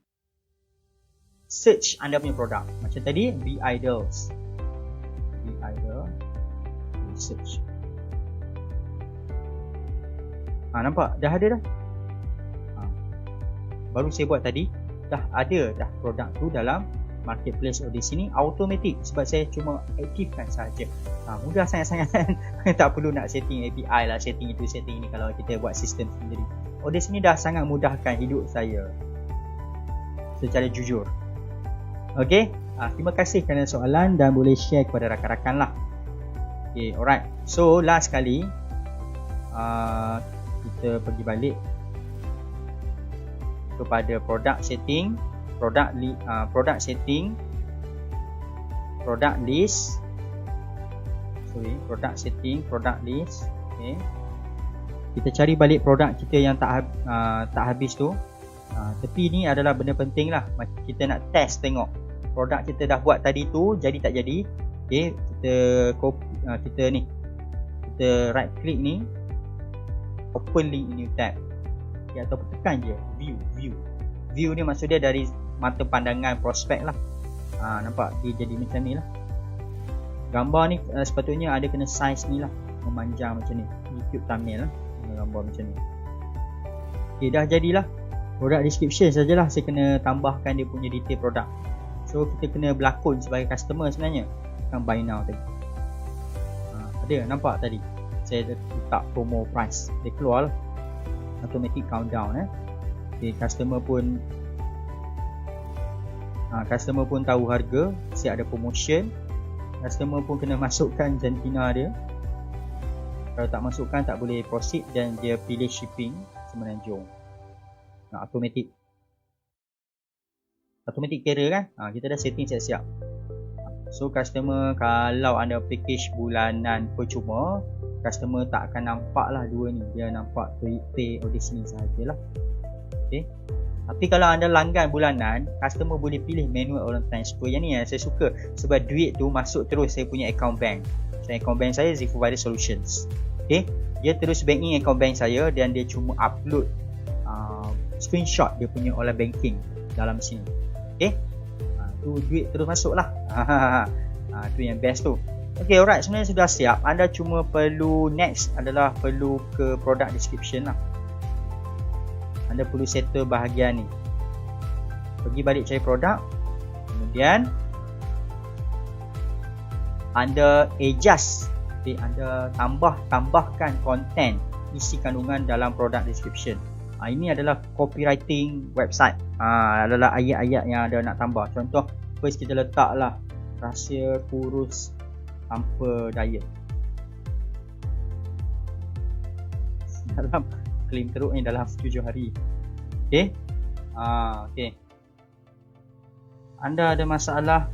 search anda punya produk. Macam tadi, B-Idols. B-Idol, search. Nampak? Dah ada dah. Baru saya buat tadi. dah ada dah produk tu dalam marketplace di sini, automatic sebab saya cuma aktifkan saja. Mudah sangat-sangat. Tak perlu nak setting API lah, setting itu setting ini kalau kita buat sistem sendiri. Di sini dah sangat mudahkan hidup saya secara jujur. Okey, terima kasih kerana soalan dan boleh share kepada rakan-rakan lah. Okay, alright. So last kali kita pergi balik kepada product setting, product setting, product list. Product setting, product list. Okay. Kita cari balik produk kita yang tak habis tu. Tapi ni adalah benda penting lah. Kita nak test tengok produk kita dah buat tadi tu jadi tak jadi. Okay, kita copy, kita right click ni, open link in new tab. Okay, atau tekan je view ni maksud dia dari mata pandangan prospek lah. Nampak dia jadi macam ni lah. Gambar ni sepatutnya ada kena size ni lah, memanjang macam ni, YouTube thumbnail lah, gambar macam ni. Okay, dah jadilah. Product description sajalah saya kena tambahkan dia punya detail produk. So kita kena berlakon sebagai customer sebenarnya. Tekan buy now tadi. Ada nampak tadi saya letak promo price, dia keluar lah, automatic countdown. Okay, customer pun tahu harga, siap ada promotion. Customer pun kena masukkan jantina dia. Kalau tak masukkan tak boleh proceed dan dia pilih shipping Semenanjung. Automatic kira kan. Kita dah setting siap-siap. So customer, kalau anda package bulanan percuma, customer tak akan nampak lah dua ni. Dia nampak pay di sini sahajalah. Okay. Tapi kalau anda langgan bulanan, customer boleh pilih manual orang transfer. Yang ni yang saya suka, sebab duit tu masuk terus saya punya account bank. So account bank saya Zifu Virus Solutions. Okay. Dia terus bank in account bank saya dan dia cuma upload screenshot dia punya online banking dalam sini. Okay. Tu duit terus masuk lah. Tu yang best tu. Okay, alright, sebenarnya sudah siap. Anda cuma perlu, next adalah perlu ke product description lah. Anda perlu settle bahagian ni. Pergi balik cari produk. Kemudian anda adjust. Okay, anda tambahkan konten, isi kandungan dalam product description. Ini adalah copywriting website. Adalah ayat-ayat yang anda nak tambah. Contoh, first kita letaklah rahsia kurus tanpa diet. Dalam klaim teruk ni dalam 7 hari. Okay. Okay. Anda ada masalah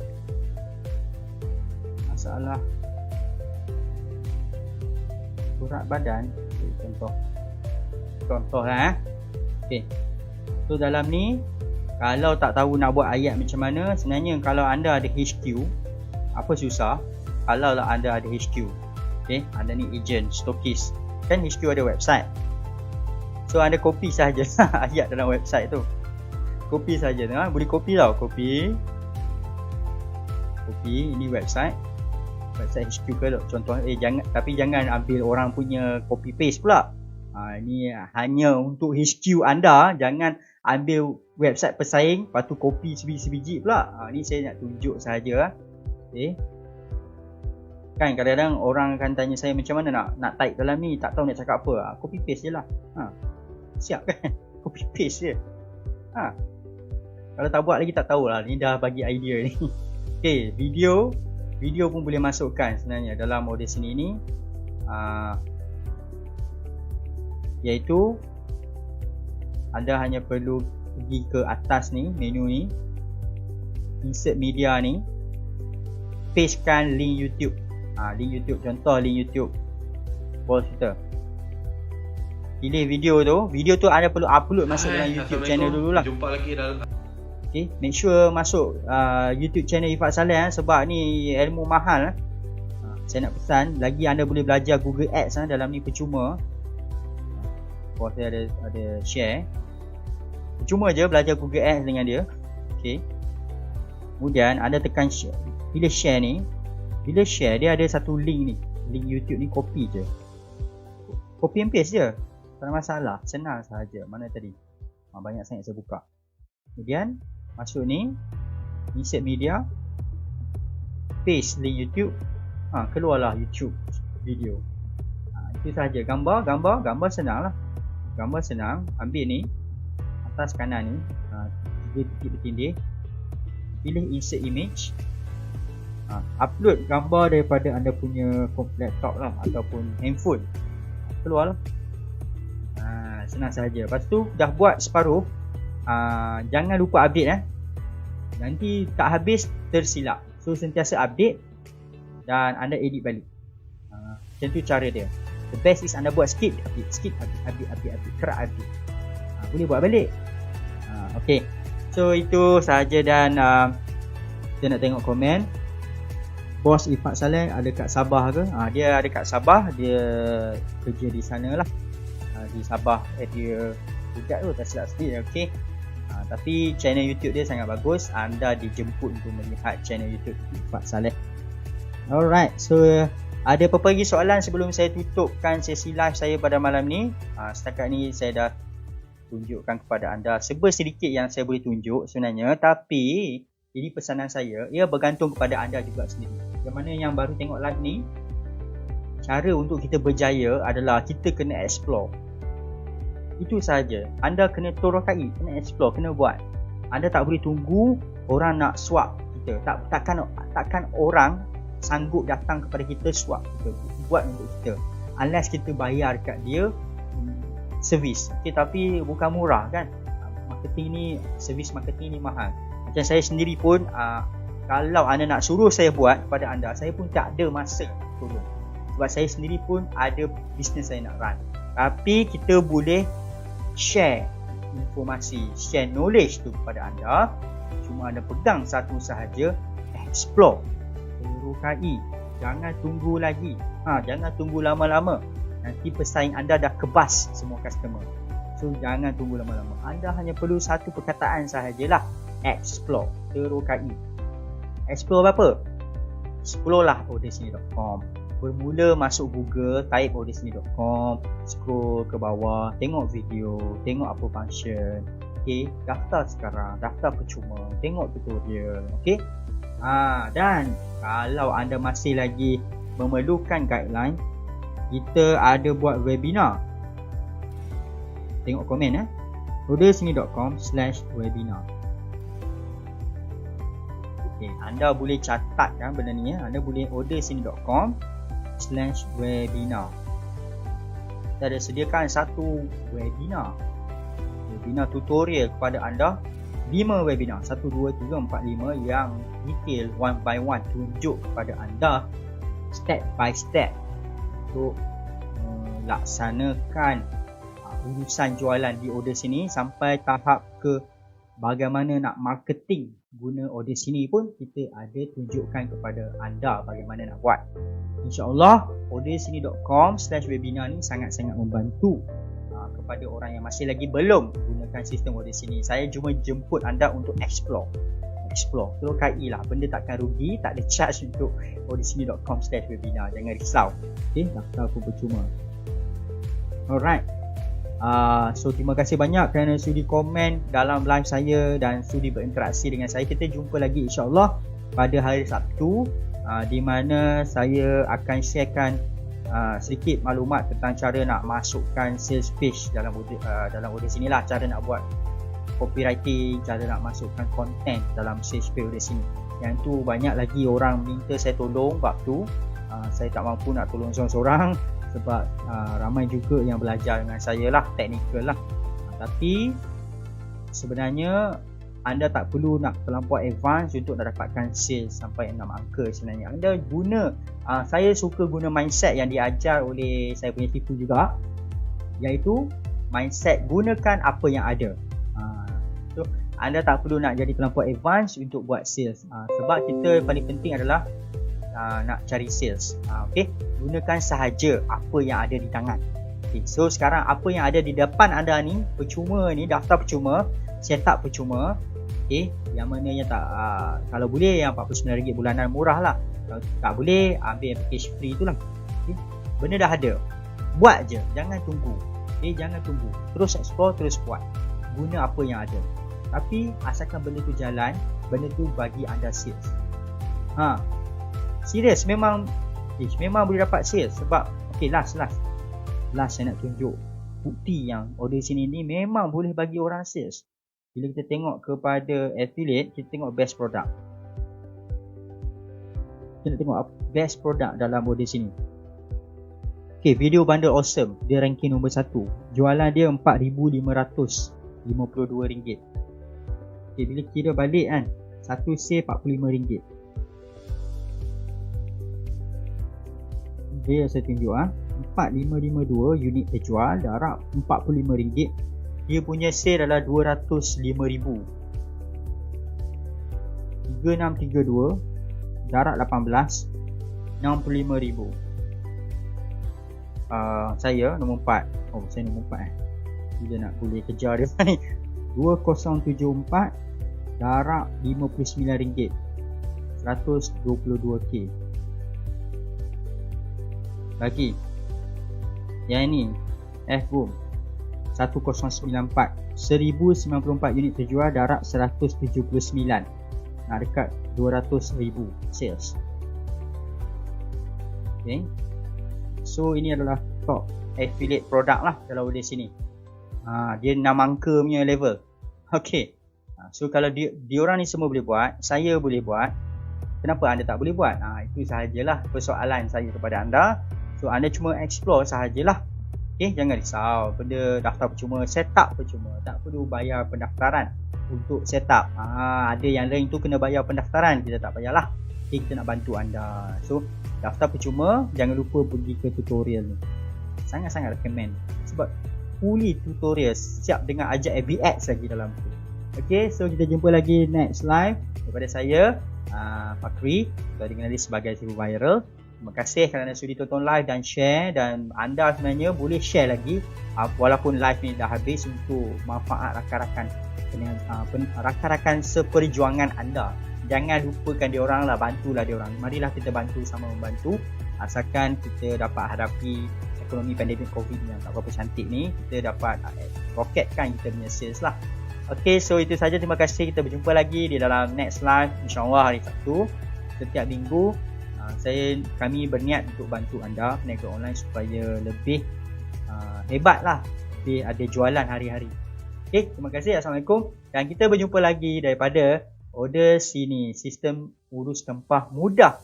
berat badan, contoh lah. Okay. So dalam ni, kalau tak tahu nak buat ayat macam mana, sebenarnya kalau anda ada HQ, apa susah? Kalau lah anda ada HQ, okay, anda ni agent, stokis, kan HQ ada website. So anda copy sahaja ayat dalam website tu. Copy saja, boleh copy tau, copy ini website HQ ke contoh. Jangan ambil orang punya copy paste pula. Ini hanya untuk HQ anda. Jangan ambil website pesaing lepas tu copy sebiji-sebiji pula. Ni saya nak tunjuk sahaja. Okay. Kan kadang-kadang orang akan tanya saya macam mana nak type dalam ni, tak tahu nak cakap apa. Copy paste je lah. Siap kan? Copy paste je. Kalau tak buat lagi tak tahulah. Ni dah bagi idea ni. Okay, video pun boleh masukkan sebenarnya dalam model sini ni. Iaitu anda hanya perlu pergi ke atas ni, menu ni, insert media ni, pastekan link YouTube. Link YouTube, contoh link YouTube Ball Shooter. Pilih video tu anda perlu upload masuk dalam YouTube channel dululah. Jumpa lagi dalam. Okay, make sure masuk YouTube channel Ifat Saleh sebab ni ilmu mahal. Saya nak pesan lagi, anda boleh belajar Google Ads dalam ni percuma. Saya ada share. Percuma je belajar Google Ads dengan dia. Okay. Kemudian anda tekan share. Bila share ni, bila share dia ada satu link ni, link YouTube ni, copy je. Copy and paste je. Tak ada masalah, senang sahaja. Mana tadi? Banyak sangat saya buka. Kemudian masuk ni, insert media, paste link YouTube, keluarlah YouTube video. Itu sahaja. Gambar senang lah. Gambar senang. Ambil ni, atas kanan ni, 3 titik bertindih, pilih insert image, upload gambar daripada anda punya laptop lah ataupun handphone, keluar lah. Senang sahaja. Lepas tu dah buat separuh, jangan lupa update nanti tak habis tersilap. So sentiasa update dan anda edit balik. Macam tu cara dia. The best is anda buat skip, update, kerak update. Boleh buat balik. Okay, so itu sahaja. Dan kita nak tengok komen. Bos Ifat Saleh ada kat Sabah ke? Dia ada kat Sabah, dia kerja di sana lah, di Sabah area Pugat tu, tak silap sikit. Okay, tapi channel YouTube dia sangat bagus. Anda dijemput untuk melihat channel YouTube Ifat Saleh. Alright, so ada apa lagi soalan sebelum saya tutupkan sesi live saya pada malam ni? Setakat ni saya dah tunjukkan kepada anda sedikit yang saya boleh tunjuk sebenarnya, tapi ini pesanan saya, ia bergantung kepada anda juga sendiri. Yang mana yang baru tengok live ni, cara untuk kita berjaya adalah kita kena explore. Itu sahaja. Anda kena torokai, kena explore, kena buat. Anda tak boleh tunggu orang nak swap kita. Takkan orang sanggup datang kepada kita swap kita, buat untuk kita, unless kita bayar kat dia servis. Okay, tapi bukan murah kan. Marketing ni, servis marketing ni mahal. Macam saya sendiri pun, kalau anda nak suruh saya buat kepada anda, saya pun tak ada masa tolong. Sebab saya sendiri pun ada bisnes saya nak run. Tapi kita boleh share informasi, share knowledge tu kepada anda. Cuma anda pegang satu sahaja, explore, terokai. Jangan tunggu lagi. Jangan tunggu lama-lama. Nanti pesaing anda dah kebas semua customer. So jangan tunggu lama-lama. Anda hanya perlu satu perkataan sahajalah. Explore, terokai. Explore apa? Explore lah ordersini.com. Bermula masuk Google, type ordersini.com, scroll ke bawah, tengok video, tengok apa function. Okay, daftar sekarang, daftar percuma, tengok tutorial. Okay, dan kalau anda masih lagi memerlukan guideline, kita ada buat webinar. Tengok komen ordersini.com/webinar. Okay, anda boleh catat benda ni Anda boleh ordersini.com/webinar. Kita ada sediakan satu webinar tutorial kepada anda. 5 webinar, 1, 2, 3, 4, 5 yang detail one by one, tunjuk kepada anda step by step untuk laksanakan urusan jualan di Ordersini sampai tahap ke bagaimana nak marketing guna Ordersini pun kita ada tunjukkan kepada anda bagaimana nak buat. InsyaAllah ordersini.com/webinar ni sangat-sangat membantu kepada orang yang masih lagi belum gunakan sistem Ordersini. Saya cuma jemput anda untuk explore. Terokai lah, benda takkan rugi, tak ada charge untuk ordersini.com/webinar. Jangan risau. Okay, daftar pun percuma. Alright. So terima kasih banyak kerana sudi komen dalam live saya dan sudi berinteraksi dengan saya. Kita jumpa lagi insyaAllah pada hari Sabtu, di mana saya akan sharekan sedikit maklumat tentang cara nak masukkan sales page dalam Ordersini lah. Cara nak buat copywriting, cara nak masukkan content dalam sales page Ordersini. Yang tu banyak lagi orang minta saya tolong bab tu. Saya tak mampu nak tolong seorang-seorang sebab ramai juga yang belajar dengan saya lah, teknikal lah. Tapi sebenarnya anda tak perlu nak terlampau advance untuk nak dapatkan sales sampai 6 angka sebenarnya. Anda guna, saya suka guna mindset yang diajar oleh saya punya tipu juga, iaitu mindset gunakan apa yang ada. So anda tak perlu nak jadi terlampau advance untuk buat sales, sebab kita paling penting adalah nak cari sales. Okay, gunakan sahaja apa yang ada di tangan. Okay, so sekarang apa yang ada di depan anda ni percuma ni, daftar percuma, setup percuma. Okay, yang mana yang tak, kalau boleh yang RM49 bulanan murah lah. Kalau tak boleh, ambil package free tu lah. Okay, benda dah ada, buat je, jangan tunggu. Okay, jangan tunggu, terus explore, terus buat. Guna apa yang ada. Tapi asalkan benda tu jalan, benda tu bagi anda sales. Serius, memang boleh dapat sales. Sebab last saya nak tunjuk bukti yang order sini ni memang boleh bagi orang sales. Bila kita tengok kepada affiliate, kita tengok best product. Kita nak tengok best product dalam order sini. Video bundle awesome, dia ranking nombor 1. Jualan dia RM4,552. Bila kira balik kan, satu sale RM45. Saya tunjuk 4552 unit terjual, darab RM45. Dia punya sale adalah RM205,000. 3632 darab 18, RM65,000. Saya nombor 4. Saya nombor 4 Bila nak boleh kejar dia ni. 2074 darab RM59, 122k. Lagi yang ini F-Boom 1094, 1094 unit terjual, darab 179, nak dekat 200,000 sales. So ini adalah top affiliate product lah dalam order sini. Dia 6 angka punya level. So kalau diorang ni semua boleh buat, saya boleh buat, kenapa anda tak boleh buat? Itu sahajalah persoalan saya kepada anda. So anda cuma explore sahajalah. Jangan risau, benda daftar percuma, setup percuma, tak perlu bayar pendaftaran untuk setup. Ada yang lain tu kena bayar pendaftaran, kita tak payahlah. Kita nak bantu anda. So daftar percuma, jangan lupa pergi ke tutorial ni. Sangat-sangat recommend sebab fully tutorial, siap dengan ajak FBX lagi dalam tu. So kita jumpa lagi next live daripada saya, Fakri, atau dikenali sebagai Sibu Viral. Terima kasih kerana sudi tonton live dan share, dan anda sebenarnya boleh share lagi walaupun live ni dah habis untuk manfaat rakan-rakan seperjuangan anda. Jangan lupakan diorang lah, bantulah diorang. Marilah kita bantu sama membantu. Asalkan kita dapat hadapi ekonomi pandemik COVID yang tak berapa cantik ni, kita dapat roketkan kita punya sales lah. So itu saja. Terima kasih. Kita berjumpa lagi di dalam next live, insyaAllah hari Sabtu. Setiap minggu kami berniat untuk bantu anda peniaga online supaya lebih hebat lah, lebih ada jualan hari-hari. Terima kasih. Assalamualaikum. Dan kita berjumpa lagi daripada order sini. Sistem urus tempah mudah.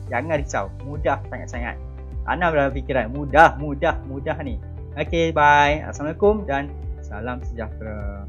Jangan risau, mudah sangat-sangat. Anda berfikiran mudah ni. Bye. Assalamualaikum dan salam sejahtera.